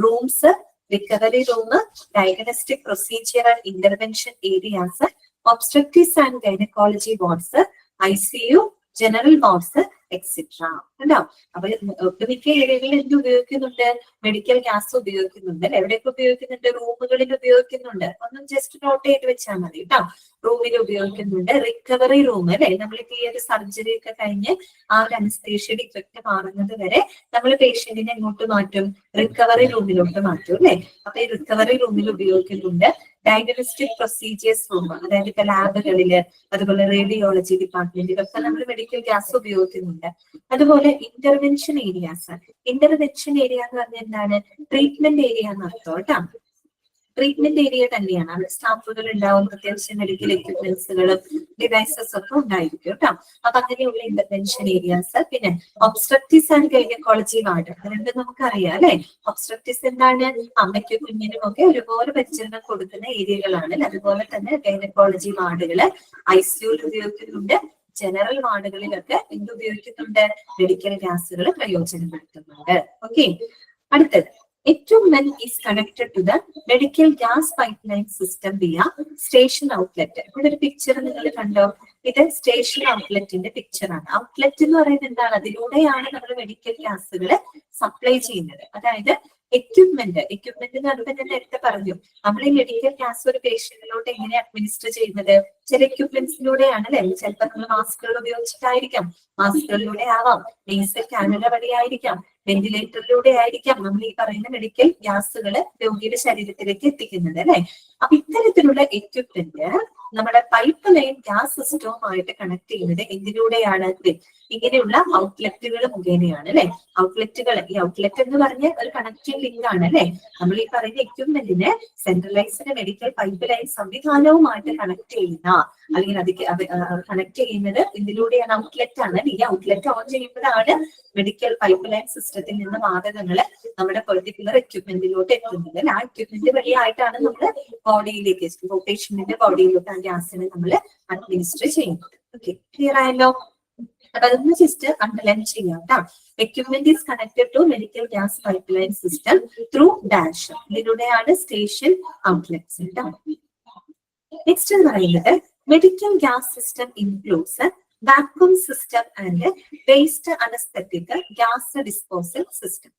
rooms, recovery room, diagnostic procedure and intervention areas, obstructives and gynaecology wards, ICU, general wards etcetera. കണ്ടോ? അപ്പൊ ഒട്ടുമിക്ക ഏരിയകളിൽ എന്ത് ഉപയോഗിക്കുന്നുണ്ട്? മെഡിക്കൽ ഗ്യാസ് ഉപയോഗിക്കുന്നുണ്ട്. എവിടെയൊക്കെ ഉപയോഗിക്കുന്നുണ്ട്? റൂമുകളിൽ ഉപയോഗിക്കുന്നുണ്ട്. ഒന്നും ജസ്റ്റ് നോട്ട് ചെയ്ത് വെച്ചാൽ മതി കേട്ടോ. റൂമിൽ ഉപയോഗിക്കുന്നുണ്ട്. റിക്കവറി റൂം അല്ലെ, നമ്മളിപ്പോ ഈ ഒരു സർജറി ഒക്കെ കഴിഞ്ഞ് ആ ഒരു അനസ്തേഷ്യയുടെ ഇഫക്റ്റ് മാറുന്നത് വരെ നമ്മൾ പേഷ്യന്റിനെ എങ്ങോട്ട് മാറ്റും? റിക്കവറി റൂമിലോട്ട് മാറ്റും അല്ലെ. അപ്പൊ ഈ റിക്കവറി റൂമിൽ ഉപയോഗിക്കുന്നുണ്ട്. ഡയഗ്നോസ്റ്റിക് പ്രൊസീജിയേഴ്സ് റൂം, അതായത് ഇപ്പൊ ലാബുകളില്, അതുപോലെ റേഡിയോളജി ഡിപ്പാർട്ട്മെന്റിലൊക്കെ നമ്മൾ മെഡിക്കൽ ഗ്യാസ് ഉപയോഗിക്കുന്നുണ്ട്. അതുപോലെ ഇന്റർവെൻഷൻ ഏരിയാസ്. ഇന്റർവെൻഷൻ ഏരിയ എന്ന് പറഞ്ഞാൽ എന്താണ്? ട്രീറ്റ്മെന്റ് ഏരിയ എന്ന് അർത്ഥം കേട്ടോ. ട്രീറ്റ്മെന്റ് ഏരിയ തന്നെയാണ്. അവിടെ സ്റ്റാഫുകൾ ഉണ്ടാവും, അത്യാവശ്യം മെഡിക്കൽ എക്യുപ്മെന്റ്സുകളും ഡിവൈസസ് ഒക്കെ ഉണ്ടായിരിക്കും കേട്ടോ. അപ്പൊ അങ്ങനെയുള്ള ഇന്റർവെൻഷൻ ഏരിയാസ്. പിന്നെ ഒബ്സ്ട്രക്റ്റീവ്സ് ആൻഡ് ഗൈനക്കോളജി വാർഡ്, രണ്ടും നമുക്കറിയാം അല്ലെ. ഒബ്സ്ട്രക്റ്റീവ്സ് എന്താണ്? അമ്മയ്ക്കും കുഞ്ഞിനും ഒക്കെ ഒരുപോലെ പരിചരണം കൊടുക്കുന്ന ഏരിയകളാണ്. അതുപോലെ തന്നെ ഗൈനക്കോളജി വാർഡുകള് ICU ഉപയോഗിക്കുന്നുണ്ട്. ജനറൽ വാർഡുകളിലൊക്കെ എന്ത് ഉപയോഗിക്കുന്നുണ്ട്? മെഡിക്കൽ ഗ്യാസുകൾ പ്രയോജനപ്പെടുത്തുന്നുണ്ട്. ഓക്കെ, അടുത്തത് equipment is connected to the medical gas pipeline system via station outlet. ഇവിടെ ഒരു പിക്ചർ നിങ്ങൾ കണ്ടോ? ഇത് സ്റ്റേഷൻ ഔട്ട്ലെറ്റിന്റെ പിക്ചർ ആണ്. ഔട്ട്ലെറ്റ് എന്ന് പറയുന്നത് എന്താണ്? അതിലൂടെയാണ് നമ്മൾ മെഡിക്കൽ ഗ്യാസുകൾ സപ്ലൈ ചെയ്യുന്നത്. അതായത് എക്യുപ്മെന്റ് എന്ന് പറയുമ്പോൾ ഞാൻ നേരത്തെ പറഞ്ഞു, നമ്മൾ ഈ മെഡിക്കൽ ഗ്യാസ് ഒരു പേഷ്യന്റിലോട്ട് എങ്ങനെ അഡ്മിനിസ്റ്റർ ചെയ്യുന്നത്? ചില എക്യുപ്മെന്റ്സിലൂടെയാണ് അല്ലെ. ചിലപ്പോൾ നമ്മൾ മാസ്കുകൾ ഉപയോഗിച്ചിട്ടായിരിക്കാം, മാസ്കുകളിലൂടെ ആവാം, നേസൽ കാനുല വഴിയായിരിക്കാം, വെന്റിലേറ്ററിലൂടെ ആയിരിക്കാം നമ്മൾ ഈ പറയുന്ന മെഡിക്കൽ ഗ്യാസുകൾ രോഗിയുടെ ശരീരത്തിലേക്ക് എത്തിക്കുന്നത് അല്ലെ. അപ്പൊ ഇത്തരത്തിലുള്ള എക്യുപ്മെന്റ് നമ്മുടെ പൈപ്പ് ലൈൻ ഗ്യാസ് സിസ്റ്റവുമായിട്ട് കണക്ട് ചെയ്യുന്നത് എന്തിലൂടെയാണ്? ഇങ്ങനെയുള്ള ഔട്ട്ലെറ്റുകൾ മുഖേനയാണ് അല്ലെ. ഔട്ട്ലെറ്റുകൾ, ഈ ഔട്ട്ലെറ്റ് എന്ന് പറഞ്ഞ ഒരു കണക്റ്റിംഗ് ലിങ്ക് ആണ് അല്ലെ. നമ്മൾ ഈ പറയുന്ന എക്യുപ്മെന്റിനെ സെൻട്രലൈസ്ഡ് മെഡിക്കൽ പൈപ്പ് ലൈൻ സംവിധാനവുമായിട്ട് കണക്ട് ചെയ്യുന്ന, അല്ലെങ്കിൽ അത് കണക്ട് ചെയ്യുന്നത് ഇതിലൂടെയാണ്, ഔട്ട്ലെറ്റ് ആണ്. ഈ ഔട്ട്ലെറ്റ് ഓൺ ചെയ്യുമ്പോഴാണ് മെഡിക്കൽ പൈപ്പ് ലൈൻ സിസ്റ്റത്തിൽ നിന്ന് വാതകങ്ങള് നമ്മുടെ പെർട്ടിക്കുലർ എക്യുപ്മെന്റിലോട്ട് എത്തുന്നത്. ആ എക്യുപ്മെന്റ് വഴിയായിട്ടാണ് നമ്മൾ ബോഡിയിലേക്ക്, പേഷ്യന്റിന്റെ ബോഡിയിലോട്ട് ആ ഗ്യാസിനെ നമ്മൾ അഡ്മിനിസ്റ്റർ ചെയ്യുന്നത്. ഓക്കെ, ക്ലിയർ ആയല്ലോ? അപ്പൊ അതൊന്ന് ജസ്റ്റ് അണ്ടർലൈൻ ചെയ്യാം കേട്ടോ. Equipment is connected to medical gas pipe line system through dash. ഇതിലൂടെയാണ് സ്റ്റേഷൻ ഔട്ട്ലെറ്റ്സ് കേട്ടോ. നെക്സ്റ്റ് എന്ന് പറയുന്നത് medical gas system includes vacuum system and waste anaesthetic gas disposal system.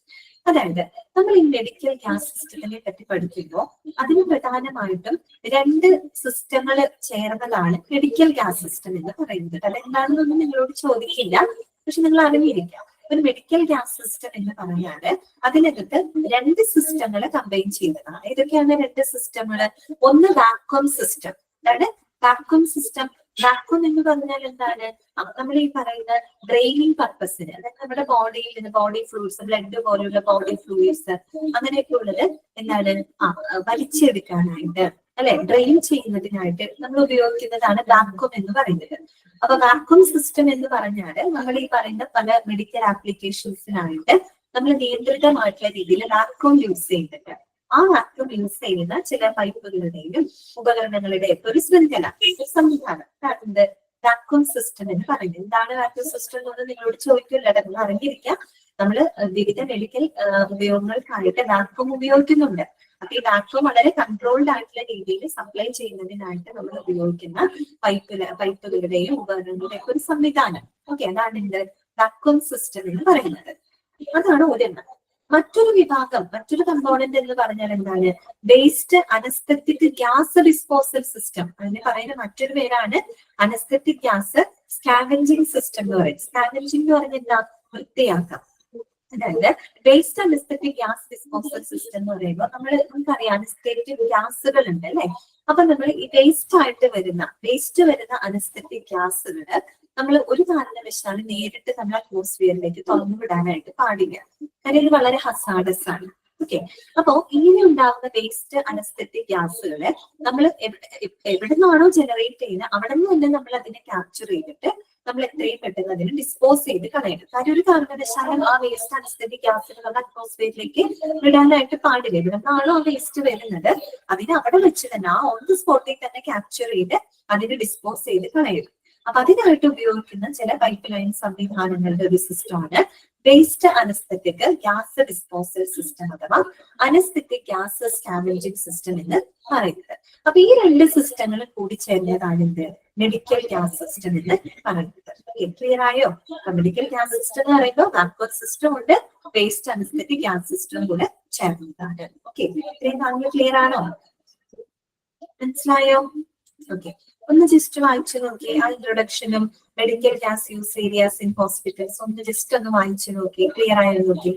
അതായത് നമ്മൾ ഈ മെഡിക്കൽ ഗ്യാസ് സിസ്റ്റത്തിനെ പറ്റി പഠിക്കുമ്പോൾ അതിന് പ്രധാനമായിട്ടും രണ്ട് സിസ്റ്റങ്ങൾ ചേർന്നതാണ് മെഡിക്കൽ ഗ്യാസ് സിസ്റ്റം എന്ന് പറയുന്നത്. അതെന്താണെന്നൊന്നും നിങ്ങളോട് ചോദിക്കില്ല, പക്ഷെ നിങ്ങൾ അറിഞ്ഞിരിക്കാം. ഒരു മെഡിക്കൽ ഗ്യാസ് സിസ്റ്റം എന്ന് പറഞ്ഞാല് അതിനകത്ത് രണ്ട് സിസ്റ്റങ്ങൾ കമ്പൈൻ ചെയ്തതാണ്. ഏതൊക്കെയാണ് രണ്ട് സിസ്റ്റങ്ങൾ? ഒന്ന് വാക്വം സിസ്റ്റം. അതാണ് വാക്വം സിസ്റ്റം. വാക്വം എന്ന് പറഞ്ഞാൽ എന്താണ്? നമ്മൾ ഈ പറയുന്ന ഡ്രെയിനിങ് പർപ്പസിന്, അതായത് നമ്മുടെ ബോഡിയിൽ നിന്ന് ബോഡി ഫ്ലൂയിഡ്സ്, ബ്ലഡ് പോലുള്ള ബോഡി ഫ്ലൂയിഡ്സ് അങ്ങനെയൊക്കെ ഉള്ളത് എന്താണ് വലിച്ചെടുക്കാനായിട്ട്, അല്ലെ, ഡ്രെയിൻ ചെയ്യുന്നതിനായിട്ട് നമ്മൾ ഉപയോഗിക്കുന്നതാണ് വാക്വം എന്ന് പറയുന്നത്. അപ്പൊ വാക്വം സിസ്റ്റം എന്ന് പറഞ്ഞാല് നമ്മൾ ഈ പറയുന്ന പല മെഡിക്കൽ ആപ്ലിക്കേഷൻസിനായിട്ട് നമ്മൾ നിയന്ത്രിതമായിട്ടുള്ള രീതിയിൽ വാക്വം യൂസ് ചെയ്യുന്നുണ്ട്. ആ വാക്വം യൂസ് ചെയ്യുന്ന ചില പൈപ്പുകളുടെയും ഉപകരണങ്ങളുടെയും ഒരു ശൃംഖല, ഒരു സംവിധാനം വാക്വം സിസ്റ്റം എന്ന് പറയുന്നത്. എന്താണ് വാക്വം സിസ്റ്റം എന്ന് നിങ്ങളോട് ചോദിക്കില്ല, നിങ്ങൾ അറിഞ്ഞിരിക്കാം. നമ്മൾ വിവിധ മെഡിക്കൽ ഉപയോഗങ്ങൾക്കായിട്ട് വാക്വം ഉപയോഗിക്കുന്നുണ്ട്. അപ്പൊ ഈ വാക്വം വളരെ കൺട്രോൾഡ് ആയിട്ടുള്ള രീതിയിൽ സപ്ലൈ ചെയ്യുന്നതിനായിട്ട് നമ്മൾ ഉപയോഗിക്കുന്ന പൈപ്പുകളുടെയും ഉപകരണങ്ങളുടെയും ഒരു സംവിധാനം. ഓക്കെ, അതാണ് എന്ത് വാക്വം സിസ്റ്റം എന്ന് പറയുന്നത്. അതാണ് ഒരെണ്ണം. മറ്റൊരു വിഭാഗം, മറ്റൊരു കമ്പോണന്റ് എന്ന് പറഞ്ഞാൽ എന്താണ്? Waste anaesthetic gas disposal system. അതിന് പറയുന്ന മറ്റൊരു പേരാണ് അനസ്തെറ്റിക് ഗ്യാസ് സ്കാവെഞ്ചിങ് സിസ്റ്റം എന്ന് പറയും. സ്കാവെഞ്ചിങ് എന്ന് പറഞ്ഞാൽ എന്താ? വൃത്തിയാക്കാം. അതായത് waste anaesthetic gas disposal system എന്ന് പറയുമ്പോൾ നമുക്കറിയാം അനസ്തെറ്റിക് ഗ്യാസുകൾ ഉണ്ട് അല്ലെ. അപ്പൊ നമ്മൾ ഈ വേസ്റ്റ് വരുന്ന അനസ്തെറ്റിക് ഗ്യാസുകള് നമ്മൾ ഒരു കാരണവശാലും നേരിട്ട് നമ്മൾ അറ്റ്മോസ്ഫിയറിലേക്ക് തുറന്നു വിടാനായിട്ട് പാടില്ല. കാരണം ഇത് വളരെ ഹസാഡസ് ആണ്. ഓക്കെ, അപ്പോ ഇങ്ങനെ ഉണ്ടാകുന്ന വേസ്റ്റ് അനസ്തെറ്റിക് ഗ്യാസുകള് നമ്മൾ എവിടെ നിന്നാണോ ജനറേറ്റ് ചെയ്യുന്നത് അവിടെ നിന്ന് തന്നെ നമ്മൾ അതിനെ ക്യാപ്ചർ ചെയ്തിട്ട് നമ്മൾ എത്രയും പെട്ടെന്ന് അതിന് ഡിസ്പോസ് ചെയ്ത് കളയണം. കാര്യം ഒരു കാരണവശാലും ആ വേസ്റ്റ് അനസ്തെറ്റിക് ഗ്യാസുകൾ അത് അറ്റ്മോസ്ഫിയറിലേക്ക് വിടാനായിട്ട് പാടില്ല. ഇവിടെ നിന്നാണോ ആ വേസ്റ്റ് വരുന്നത് അതിനെ അവിടെ വെച്ച് തന്നെ ആ ഓൺ ദി സ്പോട്ടിൽ തന്നെ ക്യാപ്ചർ ചെയ്ത് അതിന് ഡിസ്പോസ് ചെയ്ത് കളയണം. അപ്പൊ അതിനായിട്ട് ഉപയോഗിക്കുന്ന ചില പൈപ്പ് ലൈൻ സംവിധാനങ്ങളുടെ ഒരു സിസ്റ്റമാണ് waste anaesthetic gas disposal system അഥവാ അനസ്തെറ്റിക് ഗ്യാസ് സ്കാവെഞ്ചിങ് സിസ്റ്റം എന്ന് പറയുന്നത്. അപ്പൊ ഈ രണ്ട് സിസ്റ്റങ്ങളും കൂടി ചേർന്നതാണ് എന്ത്? മെഡിക്കൽ ഗ്യാസ് സിസ്റ്റം എന്ന് പറയുന്നത്. ക്ലിയർ ആയോ? മെഡിക്കൽ ഗ്യാസ് സിസ്റ്റം എന്ന് പറയുമ്പോൾ വാക്വം സിസ്റ്റം ഉണ്ട്, വേസ്റ്റ് അനസ്തെറ്റിക് ഗ്യാസ് സിസ്റ്റം കൂടെ ചേർന്നതാണ്. ഓക്കെ, ഇത്രയും കാര്യങ്ങൾ ക്ലിയർ ആണോ? മനസ്സിലായോ? ഓക്കെ, ഒന്ന് ജസ്റ്റ് വായിച്ചു നോക്കി. ആ ഇൻട്രൊഡക്ഷനും medical gas use areas in hospitals ഒന്ന് ജസ്റ്റ് ഒന്ന് വായിച്ചു നോക്കി. ക്ലിയർ ആയോ നോക്കി?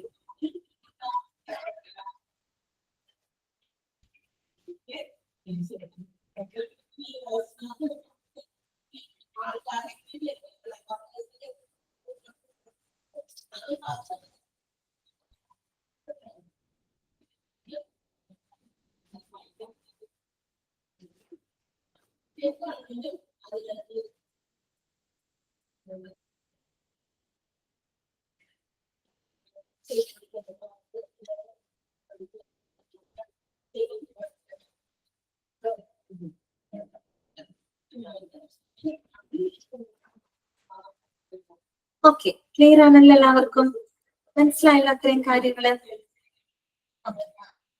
ഓക്കെ, ക്ലിയർ ആണല്ലോ എല്ലാവർക്കും? മനസ്സിലായല്ലോ അത്രയും കാര്യങ്ങള്?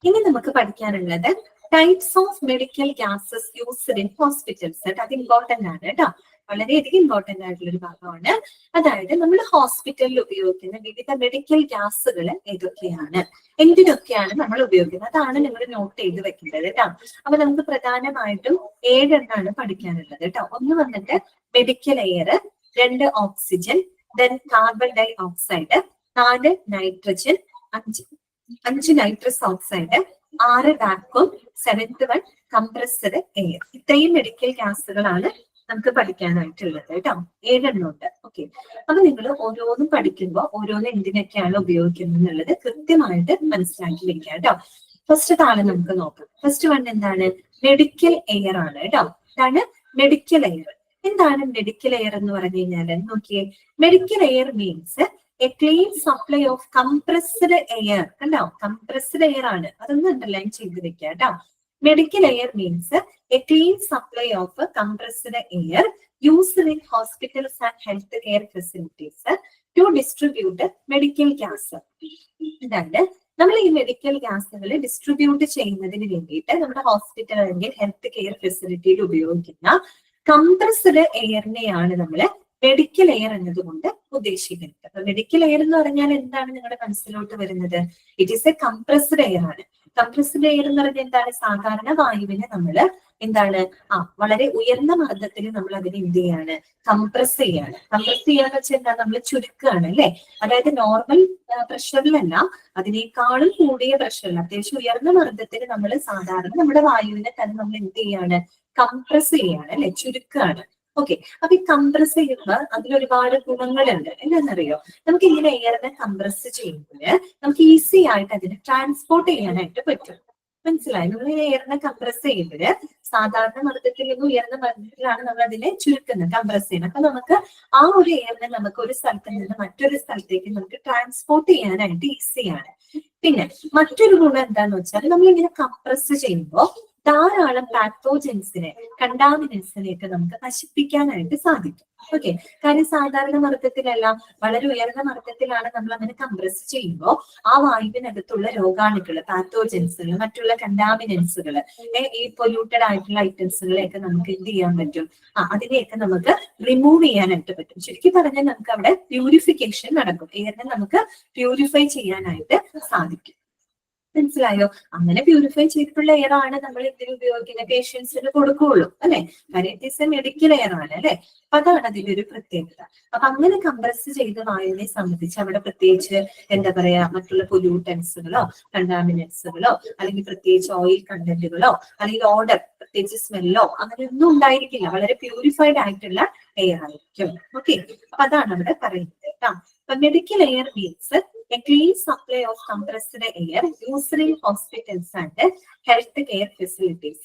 ഇനി നമുക്ക് പഠിക്കാനുള്ളത് types of medical gases used in hospitals. അത് ഇമ്പോർട്ടന്റ് ആണ് കേട്ടോ, വളരെയധികം ഇമ്പോർട്ടന്റ് ആയിട്ടുള്ള ഒരു ഭാഗമാണ്. അതായത് നമ്മൾ ഹോസ്പിറ്റലിൽ ഉപയോഗിക്കുന്ന വിവിധ മെഡിക്കൽ ഗ്യാസുകൾ ഏതൊക്കെയാണ്, എന്തിനൊക്കെയാണ് നമ്മൾ ഉപയോഗിക്കുന്നത്, അതാണ് നിങ്ങൾ നോട്ട് ചെയ്ത് വെക്കേണ്ടത് കേട്ടോ. അപ്പൊ നമുക്ക് പ്രധാനമായിട്ടും 7 എണ്ണമാണ് പഠിക്കാനുള്ളത് കേട്ടോ. ഒന്ന് വന്നിട്ട് medical air, 2 oxygen, then carbon dioxide, 4 nitrogen, 5 nitrous oxide, 6 vacuum, 7th one compressed air. ഇത്രയും മെഡിക്കൽ ഗ്യാസുകളാണ് നമുക്ക് പഠിക്കാനായിട്ടുള്ളത് കേട്ടോ. 7 എണ്ണം ഉണ്ട്. ഓക്കെ, അപ്പൊ നിങ്ങൾ ഓരോന്നും പഠിക്കുമ്പോൾ ഓരോന്നും എന്തിനൊക്കെയാണ് ഉപയോഗിക്കുന്നത് എന്നുള്ളത് കൃത്യമായിട്ട് മനസ്സിലാക്കി വെക്കുക കേട്ടോ. ഫസ്റ്റ് താഴെ നമുക്ക് നോക്കാം. ഫസ്റ്റ് വൺ എന്താണ്? മെഡിക്കൽ എയർ ആണ് കേട്ടോ. ഇതാണ് മെഡിക്കൽ എയർ. എന്താണ് മെഡിക്കൽ എയർ എന്ന് പറഞ്ഞു കഴിഞ്ഞാൽ നോക്കിയേ, medical air means a clean supply of compressed air. കണ്ടോ, കംപ്രസ്ഡ് എയർ ആണ്, അതൊന്ന് അണ്ടർലൈൻ ചെയ്ത് വെക്കുക കേട്ടോ. Medical air means a clean supply of compressed air used in hospitals and health care facilities to distribute medical gas. അതായത് നമ്മൾ ഈ medical ഗ്യാസുകൾ distribute ചെയ്യുന്നതിന് വേണ്ടിയിട്ട് നമ്മുടെ ഹോസ്പിറ്റൽ അല്ലെങ്കിൽ ഹെൽത്ത് കെയർ ഫെസിലിറ്റിയിൽ ഉപയോഗിക്കുന്ന കംപ്രസ്ഡ് എയറിനെയാണ് നമ്മൾ മെഡിക്കൽ എയർ എന്നതുകൊണ്ട് ഉദ്ദേശിക്കുന്നത്. അപ്പൊ മെഡിക്കൽ എയർ എന്ന് പറഞ്ഞാൽ എന്താണ് നിങ്ങളുടെ മനസ്സിലോട്ട് വരുന്നത്? It is A compressed air ആണ്. കംപ്രസ്ഡ് എയർ എന്ന് പറഞ്ഞാൽ എന്താണ്? സാധാരണ വായുവിനെ നമ്മൾ എന്താണ് വളരെ ഉയർന്ന മർദ്ദത്തിൽ നമ്മൾ അതിനെ എന്ത് ചെയ്യാണ്? കംപ്രസ് ചെയ്യാണ്. കംപ്രസ് ചെയ്യാന്ന് വെച്ചാൽ എന്താ? നമ്മൾ ചുരുക്കുകയാണ് അല്ലെ. അതായത് നോർമൽ പ്രഷറിലല്ല, അതിനേക്കാളും കൂടിയ പ്രഷറിൽ, അത്യാവശ്യം ഉയർന്ന മർദ്ദത്തിൽ നമ്മൾ സാധാരണ നമ്മുടെ വായുവിനെ തന്നെ നമ്മൾ എന്ത് ചെയ്യാണ്? കംപ്രസ് ചെയ്യാണ് അല്ലെ, ചുരുക്കുകയാണ്. ഓക്കെ, അപ്പൊ ഈ കംപ്രസ് ചെയ്യുമ്പോൾ അതിലൊരുപാട് ഗുണങ്ങളുണ്ട്. എന്താണെന്നറിയോ? നമുക്ക് ഇങ്ങനെ എയറിനെ കംപ്രസ് ചെയ്യുമ്പോൾ നമുക്ക് ഈസി ആയിട്ട് അതിനെ ട്രാൻസ്പോർട്ട് ചെയ്യാനായിട്ട് പറ്റും. മനസ്സിലായി? നമ്മൾ എയറിനെ കംപ്രസ് ചെയ്യുമ്പോൾ സാധാരണ മർദ്ദത്തിൽ നിന്ന് ഉയർന്ന മർദ്ദത്തിലാണ് നമ്മൾ അതിനെ ചുരുക്കുന്നത്, കംപ്രസ് ചെയ്യുന്നത്. അപ്പൊ നമുക്ക് ആ ഒരു എയറിനെ നമുക്ക് ഒരു സ്ഥലത്ത് നിന്ന് മറ്റൊരു സ്ഥലത്തേക്ക് നമുക്ക് ട്രാൻസ്പോർട്ട് ചെയ്യാനായിട്ട് ഈസിയാണ്. പിന്നെ മറ്റൊരു ഗുണം എന്താന്ന് വെച്ചാൽ നമ്മൾ ഇങ്ങനെ കംപ്രസ് ചെയ്യുമ്പോൾ ധാരാളം പാത്തോജൻസിനെ, കണ്ടാമിനൻസിനെ ഒക്കെ നമുക്ക് നശിപ്പിക്കാനായിട്ട് സാധിക്കും. ഓക്കെ, കാര്യം സാധാരണ മർദ്ദത്തിലല്ല, വളരെ ഉയർന്ന മർദ്ദത്തിലാണ് നമ്മൾ അങ്ങനെ കംപ്രസ് ചെയ്യുമ്പോൾ ആ വായുവിനകത്തുള്ള രോഗാണുക്കള്, പാത്തോജൻസുകൾ, മറ്റുള്ള കണ്ടാമിനൻസുകൾ, ഈ പൊല്യൂട്ടഡ് ആയിട്ടുള്ള ഐറ്റംസുകളെയൊക്കെ നമുക്ക് എന്ത് ചെയ്യാൻ പറ്റും? അതിനെയൊക്കെ നമുക്ക് റിമൂവ് ചെയ്യാനായിട്ട് പറ്റും. ശരിക്കും പറഞ്ഞാൽ നമുക്ക് അവിടെ പ്യൂരിഫിക്കേഷൻ നടക്കും. എയറിനെ നമുക്ക് പ്യൂരിഫൈ ചെയ്യാനായിട്ട് സാധിക്കും. മനസ്സിലായോ? അങ്ങനെ പ്യൂരിഫൈ ചെയ്തിട്ടുള്ള എയർ ആണ് നമ്മൾ ഇതിന് ഉപയോഗിക്കുന്ന പേഷ്യൻസിന് കൊടുക്കുകയുള്ളൂ അല്ലെ. കാര്യം it is A medical air ആണ് അല്ലെ. അപ്പൊ അതാണ് അതിന്റെ ഒരു പ്രത്യേകത. അപ്പൊ അങ്ങനെ കംപ്രസ് ചെയ്ത വായുവിനെ സംബന്ധിച്ച് അവിടെ പ്രത്യേകിച്ച് എന്താ പറയാ, മറ്റുള്ള പൊല്യൂട്ടൻസുകളോ കണ്ടാമിനൻസുകളോ അല്ലെങ്കിൽ പ്രത്യേകിച്ച് ഓയിൽ കണ്ടന്റുകളോ അല്ലെങ്കിൽ ഓർഡർ, പ്രത്യേകിച്ച് സ്മെല്ലോ അങ്ങനെയൊന്നും ഉണ്ടായിരിക്കില്ല. വളരെ പ്യൂരിഫൈഡ് ആയിട്ടുള്ള എയർ ആയിരിക്കും. ഓക്കെ, അപ്പൊ അതാണ് അവിടെ പറയുന്നത് കേട്ടോ. അപ്പൊ medical air means a clean supply of compressed air used in hospitals and health care facilities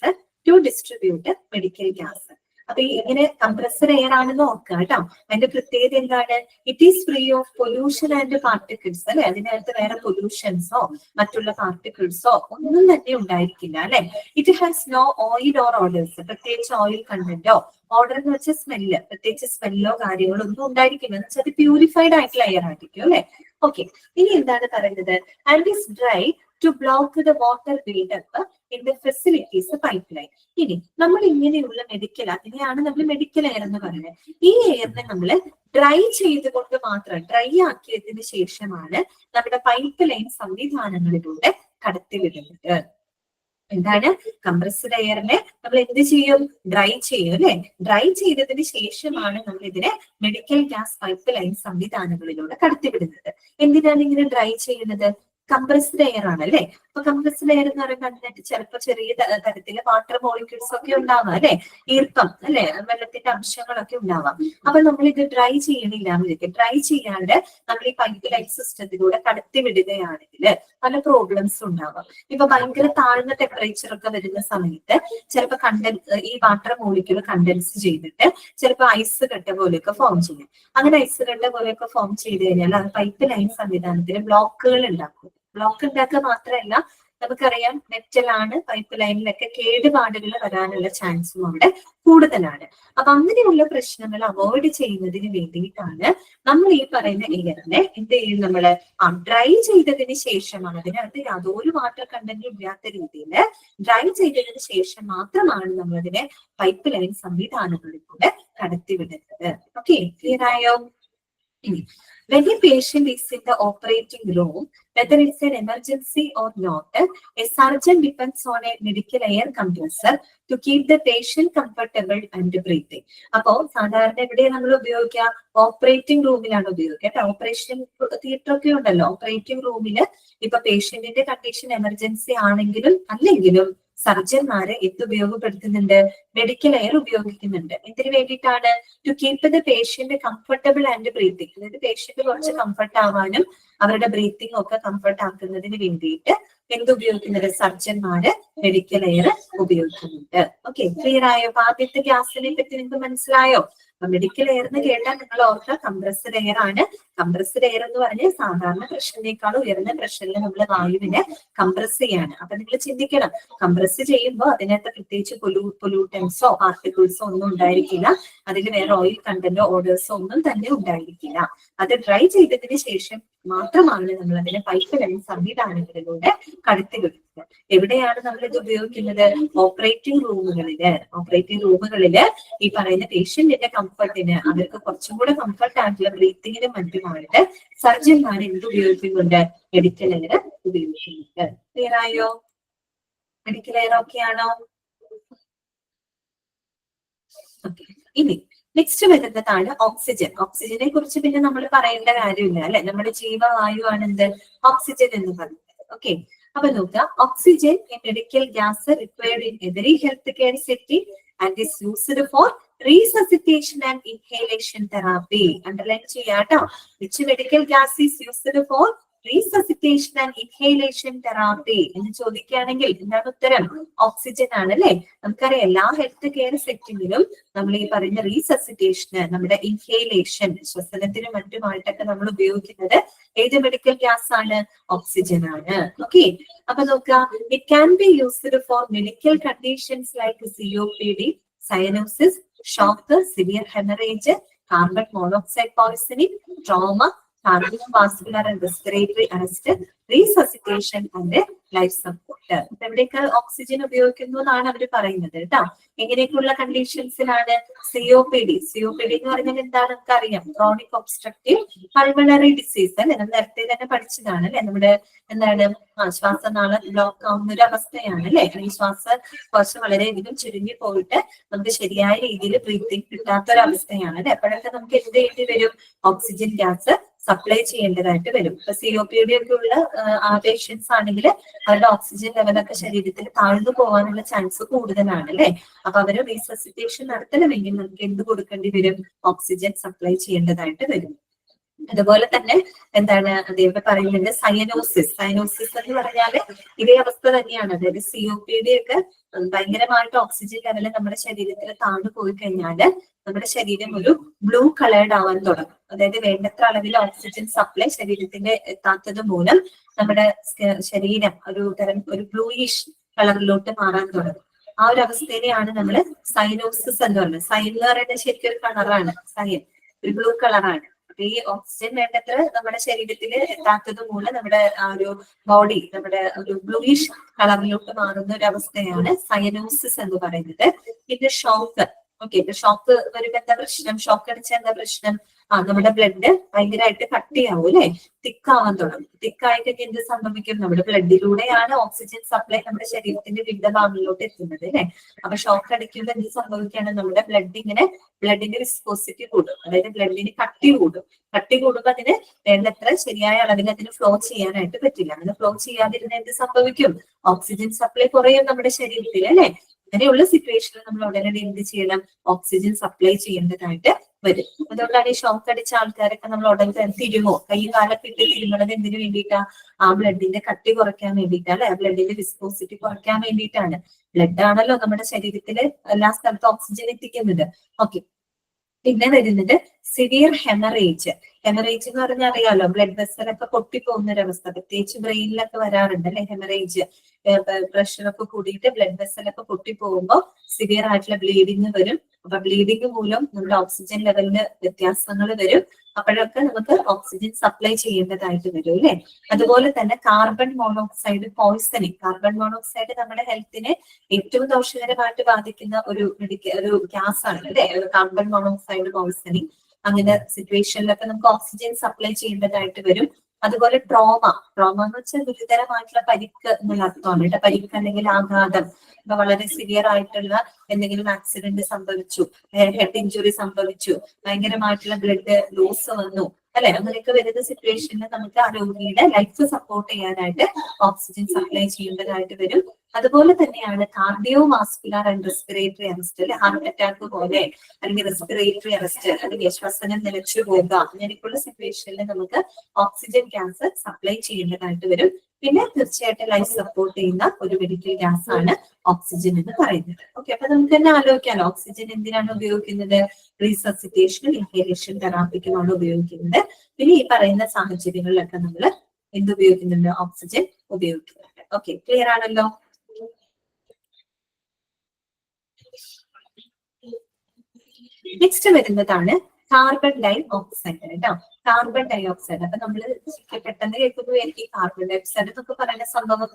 to distribute medical gas. അപ്പൊ ഇങ്ങനെ കംപ്രസ്ഡ് എയർ ആണെന്ന് നോക്കുക കേട്ടോ. അതിന്റെ പ്രത്യേകത എന്താണ്? It is free of pollution and particles അല്ലെ. അതിനകത്ത് വേറെ പൊല്യൂഷൻസോ മറ്റുള്ള പാർട്ടിക്കിൾസോ ഒന്നും തന്നെ ഉണ്ടായിരിക്കില്ല അല്ലെ. It has no oil or odours, പ്രത്യേകിച്ച് ഓയിൽ കണ്ടന്റോ ഓർഡർ എന്ന് വെച്ചാൽ സ്മെല്ല്, പ്രത്യേകിച്ച് സ്മെല്ലോ കാര്യങ്ങളോ ഒന്നും ഉണ്ടായിരിക്കില്ല. എന്ന് വെച്ചാൽ അത് പ്യൂരിഫൈഡ് ആയിട്ടുള്ള എയർ ആയിരിക്കും അല്ലെ. ഓക്കെ, ഇനി എന്താണ് പറയുന്നത്? And is dry to block the water buildup in the facilities pipe line. ഇനി നമ്മൾ ഇങ്ങനെയുള്ള മെഡിക്കൽ, അതിനെയാണ് നമ്മൾ മെഡിക്കൽ എയർ എന്ന് പറയുന്നത്. ഈ എയറിനെ നമ്മൾ ഡ്രൈ ചെയ്തുകൊണ്ട് മാത്രം, ഡ്രൈ ആക്കിയതിന് ശേഷമാണ് നമ്മുടെ പൈപ്പ് ലൈൻ സംവിധാനങ്ങളിലൂടെ കടത്തിവിടുന്നത്. എന്താണ്? കംപ്രസ്ഡ് എയറിനെ നമ്മൾ എന്ത് ചെയ്യും? ഡ്രൈ ചെയ്യും അല്ലെ. ഡ്രൈ ചെയ്തതിന് ശേഷമാണ് നമ്മൾ ഇതിനെ മെഡിക്കൽ ഗ്യാസ് പൈപ്പ് ലൈൻ സംവിധാനങ്ങളിലൂടെ കടത്തിവിടുന്നത്. എന്തിനാണ് ഇങ്ങനെ ഡ്രൈ ചെയ്യുന്നത്? കംപ്രസ്ഡ് എയർ ആണ് അല്ലെ. അപ്പൊ കംപ്രസ്ഡ് എയർ എന്ന് പറയുമ്പോൾ അതിനകത്ത് ചിലപ്പോൾ ചെറിയ തരത്തില് വാട്ടർ മോളിക്യൂൾസ് ഒക്കെ ഉണ്ടാവാം അല്ലെ, ഈർപ്പം അല്ലെ, വെള്ളത്തിന്റെ അംശങ്ങളൊക്കെ ഉണ്ടാവാം. അപ്പൊ നമ്മൾ ഇത് ഡ്രൈ ചെയ്യണില്ല എന്ന് ഡ്രൈ ചെയ്യാണ്ട് നമ്മൾ ഈ പൈപ്പ് ലൈൻ സിസ്റ്റത്തിലൂടെ കടത്തി വിടുകയാണെങ്കിൽ പല പ്രോബ്ലംസ് ഉണ്ടാവാം. ഇപ്പൊ ഭയങ്കര താഴ്ന്ന ടെമ്പറേച്ചർ ഒക്കെ വരുന്ന സമയത്ത് ചിലപ്പോൾ ഈ വാട്ടർ മോളിക്യൂൾ കണ്ടൻസ് ചെയ്തിട്ട് ചിലപ്പോൾ ഐസ് കട്ട പോലെയൊക്കെ ഫോം ചെയ്യും. അങ്ങനെ ഐസ് കട്ട പോലെയൊക്കെ ഫോം ചെയ്ത് കഴിഞ്ഞാൽ അത് പൈപ്പ് ലൈൻ സംവിധാനത്തിന് ബ്ലോക്കുകൾ ഉണ്ടാക്കും. ബ്ലോക്ക് ഉണ്ടാക്കുക മാത്രമല്ല, നമുക്കറിയാം മെറ്റലാണ്, പൈപ്പ് ലൈനിലൊക്കെ കേടുപാടുകൾ വരാനുള്ള ചാൻസും അവിടെ കൂടുതലാണ്. അപ്പൊ അങ്ങനെയുള്ള പ്രശ്നങ്ങൾ അവോയ്ഡ് ചെയ്യുന്നതിന് വേണ്ടിയിട്ടാണ് നമ്മൾ ഈ പറയുന്ന എയറിനെ എന്ത് ചെയ്യും? നമ്മള് ഡ്രൈ ചെയ്തതിന് ശേഷമാണ്, അതിനകത്ത് യാതൊരു വാട്ടർ കണ്ടന്റും ഇല്ലാത്ത രീതിയിൽ ഡ്രൈ ചെയ്തതിന് ശേഷം മാത്രമാണ് നമ്മളതിനെ പൈപ്പ് ലൈൻ സംവിധാനങ്ങളിലൂടെ കടത്തിവിടുന്നത്. ഓക്കെ, ക്ലിയർ ആയോ? When a patient is in the operating room, whether it's an emergency or not, a surgeon depends on a medical air compressor to keep the patient comfortable and breathing. അപ്പോ സാധാരണ എവിടെ നമ്മൾ ഉപയോഗിക്കുക? Operating റൂമിലാണ് ഉപയോഗിക്കുക. Operation theatre ഒക്കെ ഉണ്ടല്ലോ. Operating റൂമില് ഇപ്പൊ പേഷ്യന്റിന്റെ കണ്ടീഷൻ എമർജൻസി ആണെങ്കിലും അല്ലെങ്കിലും സർജന്മാരെ എന്ത് ഉപയോഗപ്പെടുത്തുന്നുണ്ട്? മെഡിക്കൽ എയർ ഉപയോഗിക്കുന്നുണ്ട്. എന്തിനു വേണ്ടിയിട്ടാണ്? To keep the patient comfortable and breathing. അതായത് പേഷ്യന്റ് കുറച്ച് കംഫർട്ട് ആവാനും അവരുടെ ബ്രീത്തിങ് ഒക്കെ കംഫർട്ട് ആക്കുന്നതിന് വേണ്ടിയിട്ട് എന്ത് ഉപയോഗിക്കുന്നത്? സർജന്മാര് മെഡിക്കൽ എയർ ഉപയോഗിക്കുന്നുണ്ട്. ഓക്കെ, ക്ലിയർ ആയോ? അപ്പൊ ആദ്യത്തെ ഗ്യാസിനെ പറ്റി നിങ്ങൾക്ക് മനസ്സിലായോ? അപ്പൊ മെഡിക്കൽ എയർ എന്ന് കേട്ടാൽ നിങ്ങൾ ഓർക്കുക കംപ്രസ്ഡ് എയർ ആണ്. കംപ്രസ്ഡ് എയർ എന്ന് പറഞ്ഞാൽ സാധാരണ പ്രഷറിനേക്കാൾ ഉയർന്ന പ്രഷറിൽ നമ്മൾ വായുവിനെ കംപ്രസ് ചെയ്യാണ്. അപ്പൊ നിങ്ങൾ ചിന്തിക്കണം, കംപ്രസ് ചെയ്യുമ്പോൾ അതിനകത്ത് പ്രത്യേകിച്ച് പൊല്യൂട്ടൻസോ പാർട്ടിക്കിൾസോ ഒന്നും ഉണ്ടായിരിക്കില്ല. അതിൽ വേറെ ഓയിൽ കണ്ടന്റോ ഓഡേഴ്സോ ഒന്നും തന്നെ ഉണ്ടായിരിക്കില്ല. അത് ഡ്രൈ ചെയ്തതിന് ശേഷം മാത്രമാണ് നമ്മൾ അതിനെ പൈപ്പ് ലൈൻ സംവിധാനങ്ങളിലൂടെ കടത്തിവിടുന്നത്. എവിടെയാണ് നമ്മൾ ഇത് ഉപയോഗിക്കുന്നത്? ഓപ്പറേറ്റിംഗ് റൂമുകളില് ഈ പറയുന്ന പേഷ്യന്റിന്റെ കംഫർട്ടിന്, അവർക്ക് കുറച്ചും കൂടെ കംഫർട്ട് ആയിട്ടുള്ള ബ്രീത്തിങ്ങിനും മറ്റുമായിട്ട് സർജന്മാർ എന്ത് ഉപയോഗിക്കുന്നുണ്ട്? മെഡിക്കൽ എയർ ഉപയോഗിക്കുന്നുണ്ട്. ക്ലിയർ ആയോ? മെഡിക്കൽ എയർ ഓക്കെ ആണോ? ഓക്കെ, ഇനി നെക്സ്റ്റ് വരുന്നതാണ് ഓക്സിജൻ. ഓക്സിജനെ കുറിച്ച് പിന്നെ നമ്മൾ പറയേണ്ട കാര്യമില്ല അല്ലെ, നമ്മുടെ ജീവവായുവാണ് എന്ത്? ഓക്സിജൻ എന്ന് പറയുന്നത്. ഓക്കെ, അപ്പൊ നോക്കുക, oxygen medical gas required in every health care setting and is used for resuscitation and inhalation therapy. Underline ചെയ്യാട്ടോ. Which medical gas is used for resuscitation and inhalation therapy എന്ന് ചോദിക്കുകയാണെങ്കിൽ എന്താണ് ഉത്തരം? ഓക്സിജൻ ആണ് അല്ലെ. നമുക്കറിയാം എല്ലാ ഹെൽത്ത് കെയർ സെറ്റിങ്ങിലും നമ്മൾ ഈ പറയുന്ന റീസസിറ്റേഷന്, നമ്മുടെ ഇൻഹേലേഷൻ, ശ്വസനത്തിനും മറ്റുമായിട്ടൊക്കെ നമ്മൾ ഉപയോഗിക്കുന്നത് ഏത് മെഡിക്കൽ ഗ്യാസ് ആണ്? ഓക്സിജൻ ആണ്. ഓക്കെ, അപ്പൊ നോക്കുക, it can be used for medical conditions like COPD, cyanosis, shock, severe hemorrhage, carbon monoxide poisoning, trauma, cardiovascular and respiratory arrest, resuscitation and life support. എവിടെയൊക്കെ ഓക്സിജൻ ഉപയോഗിക്കുന്നു എന്നാണ് അവർ പറയുന്നത് കേട്ടോ. എങ്ങനെയൊക്കെയുള്ള കണ്ടീഷൻസിലാണ്? COPD എന്ന് പറഞ്ഞാൽ എന്താണ് നമുക്ക് അറിയാം, ക്രോണിക് ഒബ്സ്ട്രക്റ്റീവ് പൾമണറി ഡിസീസ് അല്ലെ. നമ്മൾ നേരത്തെ തന്നെ പഠിച്ചതാണ് അല്ലെ. നമ്മുടെ എന്താണ് ശ്വാസനാളം ബ്ലോക്ക് ആവുന്ന ഒരു അവസ്ഥയാണ് അല്ലെ. ഈ ശ്വാസകോശം വളരെയധികം ചുരുങ്ങി പോയിട്ട് നമുക്ക് ശരിയായ രീതിയിൽ ബ്രീത്തിങ് കിട്ടാത്ത ഒരു അവസ്ഥയാണ് അല്ലെ. അപ്പോഴൊക്കെ നമുക്ക് എന്ത് ചെയ്യേണ്ടി വരും? ഓക്സിജൻ ഗ്യാസ് സപ്ലൈ ചെയ്യേണ്ടതായിട്ട് വരും. ഇപ്പൊ COPD ഒക്കെ ഉള്ള പേഷ്യൻസ് ആണെങ്കിൽ അവരുടെ ഓക്സിജൻ ലെവലൊക്കെ ശരീരത്തിൽ താഴ്ന്നു പോകാനുള്ള ചാൻസ് കൂടുതലാണ് അല്ലെ. അപ്പൊ അവര് റീസസിറ്റേഷൻ നടത്തണമെങ്കിൽ നമുക്ക് എന്ത് കൊടുക്കേണ്ടി വരും? ഓക്സിജൻ സപ്ലൈ ചെയ്യേണ്ടതായിട്ട് വരും. അതുപോലെ തന്നെ എന്താണ് അദ്ദേഹം പറയുന്നത്? സയനോസിസ് എന്ന് പറഞ്ഞാല് ഇതേ അവസ്ഥ തന്നെയാണ്. അതായത് COPD ഒക്കെ ഭയങ്കരമായിട്ട് ഓക്സിജൻ ലെവൽ നമ്മുടെ ശരീരത്തിൽ താഴ്ന്നു പോയി കഴിഞ്ഞാല് നമ്മുടെ ശരീരം ഒരു ബ്ലൂ കളേർഡ് ആവാൻ തുടങ്ങും. അതായത് വേണ്ടത്ര അളവിൽ ഓക്സിജൻ സപ്ലൈ ശരീരത്തിന്റെ എത്താത്തത് മൂലം നമ്മുടെ ശരീരം ഒരു ബ്ലൂയിഷ് കളറിലോട്ട് മാറാൻ തുടങ്ങും. ആ ഒരു അവസ്ഥയിലെയാണ് നമ്മൾ സൈനോസിസ് എന്ന് പറയുന്നത്. സൈൻ എന്ന് പറയുന്നത് ശരിക്കും ഒരു കളറാണ്, സൈൻ ഒരു ബ്ലൂ കളറാണ്. അപ്പൊ ഈ ഓക്സിജൻ വേണ്ടത്ര നമ്മുടെ ശരീരത്തിൽ എത്താത്തത് മൂലം നമ്മുടെ ആ ഒരു ബോഡി നമ്മുടെ ഒരു ബ്ലൂയിഷ് കളറിലോട്ട് മാറുന്ന ഒരു അവസ്ഥയാണ് സയനോസിസ് എന്ന് പറയുന്നത്. പിന്നെ ഷോക്ക്. ഓക്കെ, ഇപ്പൊ ഷോക്ക് വരുമ്പോ എന്താ പ്രശ്നം? ഷോക്ക് അടിച്ച എന്താ പ്രശ്നം? നമ്മുടെ ബ്ലഡ് ഭയങ്കരമായിട്ട് കട്ടിയാവും അല്ലെ, തിക്കാവാൻ തുടങ്ങും. തിക്കായി കഴിഞ്ഞാൽ എന്ത് സംഭവിക്കും? നമ്മുടെ ബ്ലഡിലൂടെയാണ് ഓക്സിജൻ സപ്ലൈ നമ്മുടെ ശരീരത്തിന്റെ വിവിധ ഭാഗങ്ങളിലോട്ട് എത്തുന്നത് അല്ലെ. അപ്പൊ ഷോക്ക് അടിക്കുമ്പോൾ എന്ത് സംഭവിക്കുകയാണ്? നമ്മുടെ ബ്ലഡിന്റെ വിസ്കോസിറ്റി കൂടും, അതായത് ബ്ലഡിന് കട്ടി കൂടും. കട്ടി കൂടുമ്പോൾ അതിന് വേണ്ടത്ര ശരിയായ അളവിൽ അതിന് ഫ്ലോ ചെയ്യാനായിട്ട് പറ്റില്ല. അങ്ങനെ ഫ്ലോ ചെയ്യാതിരുന്ന എന്ത് സംഭവിക്കും? ഓക്സിജൻ സപ്ലൈ കുറയും നമ്മുടെ ശരീരത്തിൽ അല്ലെ. അങ്ങനെയുള്ള സിറ്റുവേഷനിൽ നമ്മൾ ഉടനടി എന്ത് ചെയ്യണം? ഓക്സിജൻ സപ്ലൈ ചെയ്യേണ്ടതായിട്ട് വരും. അതുകൊണ്ടാണ് ഈ ഷോക്ക് അടിച്ച ആൾക്കാരൊക്കെ നമ്മൾ ഉടനെ തിരുമോ, കൈ കാലൊക്കെ ഇട്ട് തിരുമണത് എന്തിനു വേണ്ടിയിട്ടാ? ആ ബ്ലഡിന്റെ കട്ടി കുറയ്ക്കാൻ വേണ്ടിയിട്ടാണ് അല്ലെ, ബ്ലഡിന്റെ വിസ്കോസിറ്റി കുറയ്ക്കാൻ വേണ്ടിയിട്ടാണ്. ബ്ലഡ് ആണല്ലോ നമ്മുടെ ശരീരത്തില് എല്ലാ സ്ഥലത്തും ഓക്സിജൻ എത്തിക്കുന്നത്. ഓക്കെ, പിന്നെ വരുന്നത് സിവിയർ ഹെമറേജ്. ഹെമറേജ് എന്ന് പറഞ്ഞാൽ അറിയാലോ, ബ്ലഡ് വെസലൊക്കെ പൊട്ടിപ്പോകുന്ന ഒരു അവസ്ഥ. പ്രത്യേകിച്ച് ബ്രെയിനിലൊക്കെ വരാറുണ്ട് അല്ലെ ഹെമറേജ്. പ്രഷറൊക്കെ കൂടിയിട്ട് ബ്ലഡ് വെസലൊക്കെ പൊട്ടിപ്പോകുമ്പോൾ സിവിയർ ആയിട്ടുള്ള ബ്ലീഡിങ് വരും. അപ്പൊ ബ്ലീഡിങ് മൂലം നമ്മുടെ ഓക്സിജൻ ലെവലിന് വ്യത്യാസങ്ങൾ വരും. അപ്പോഴൊക്കെ നമുക്ക് ഓക്സിജൻ സപ്ലൈ ചെയ്യേണ്ടതായിട്ട് വരും അല്ലെ. അതുപോലെ തന്നെ carbon monoxide poisoning. Carbon monoxide നമ്മുടെ ഹെൽത്തിനെ ഏറ്റവും ദോഷകരമായിട്ട് ബാധിക്കുന്ന ഒരു ഗ്യാസ് ആണ് അല്ലെ, കാർബൺ മോണോക്സൈഡ് പോയ്സണിങ്. അങ്ങനെ സിറ്റുവേഷനിലൊക്കെ നമുക്ക് ഓക്സിജൻ സപ്ലൈ ചെയ്യേണ്ടതായിട്ട് വരും. അതുപോലെ ട്രോമ എന്ന് വെച്ചാൽ ഗുരുതരമായിട്ടുള്ള പരിക്ക് എന്നുള്ള അർത്ഥമാണ് കേട്ടോ. പരിക്ക് അല്ലെങ്കിൽ ആഘാതം. ഇപ്പൊ വളരെ സിവിയർ ആയിട്ടുള്ള എന്തെങ്കിലും ആക്സിഡന്റ് സംഭവിച്ചു, ഹെഡ് ഇഞ്ചുറി സംഭവിച്ചു, ഭയങ്കരമായിട്ടുള്ള ബ്ലഡ് ലോസ് വന്നു അല്ലെ. അങ്ങനെയൊക്കെ വരുന്ന സിറ്റുവേഷനിൽ നമുക്ക് ആ രോഗിയുടെ ലൈഫ് സപ്പോർട്ട് ചെയ്യാനായിട്ട് ഓക്സിജൻ സപ്ലൈ ചെയ്യേണ്ടതായിട്ട് വരും. അതുപോലെ തന്നെയാണ് cardio vascular and respiratory arrest അല്ലെ. ഹാർട്ട് അറ്റാക്ക് പോലെ അല്ലെങ്കിൽ റെസ്പിറേറ്ററി അറസ്റ്റ് അല്ലെങ്കിൽ ശ്വസനം നിലച്ചു പോകുക, അങ്ങനെയൊക്കെയുള്ള സിറ്റുവേഷനിൽ നമുക്ക് ഓക്സിജൻ ഗ്യാസ് സപ്ലൈ ചെയ്യേണ്ടതായിട്ട് വരും. പിന്നെ തീർച്ചയായിട്ടും ലൈഫ് സപ്പോർട്ട് ചെയ്യുന്ന ഒരു മെഡിക്കൽ ഗ്യാസ് ആണ് ഓക്സിജൻ എന്ന് പറയുന്നത്. ഓക്കെ, അപ്പൊ നമുക്ക് തന്നെ ആലോചിക്കാമല്ലോ ഓക്സിജൻ എന്തിനാണ് ഉപയോഗിക്കുന്നത്? റീസസിറ്റേഷനും ഇൻഹേലേഷൻ തെറാപ്പിക്കുമാണ് ഉപയോഗിക്കുന്നത്. പിന്നെ ഈ പറയുന്ന സാഹചര്യങ്ങളിലൊക്കെ നമ്മൾ എന്തുപയോഗിക്കുന്നുണ്ട്? ഓക്സിജൻ ഉപയോഗിക്കുന്നുണ്ട്. ഓക്കെ, ക്ലിയർ ആണല്ലോ? നെക്സ്റ്റ് വരുന്നതാണ് കാർബൺ ഡൈ ഓക്സൈഡ് കേട്ടോ. കാർബൺ ഡൈ ഓക്സൈഡ് അപ്പൊ നമ്മൾ പെട്ടെന്ന് കേൾക്കുമ്പോൾ എനിക്ക് കാർബൺ ഡൈ ഓക്സൈഡ് എന്നൊക്കെ പറയുന്ന സംഭവം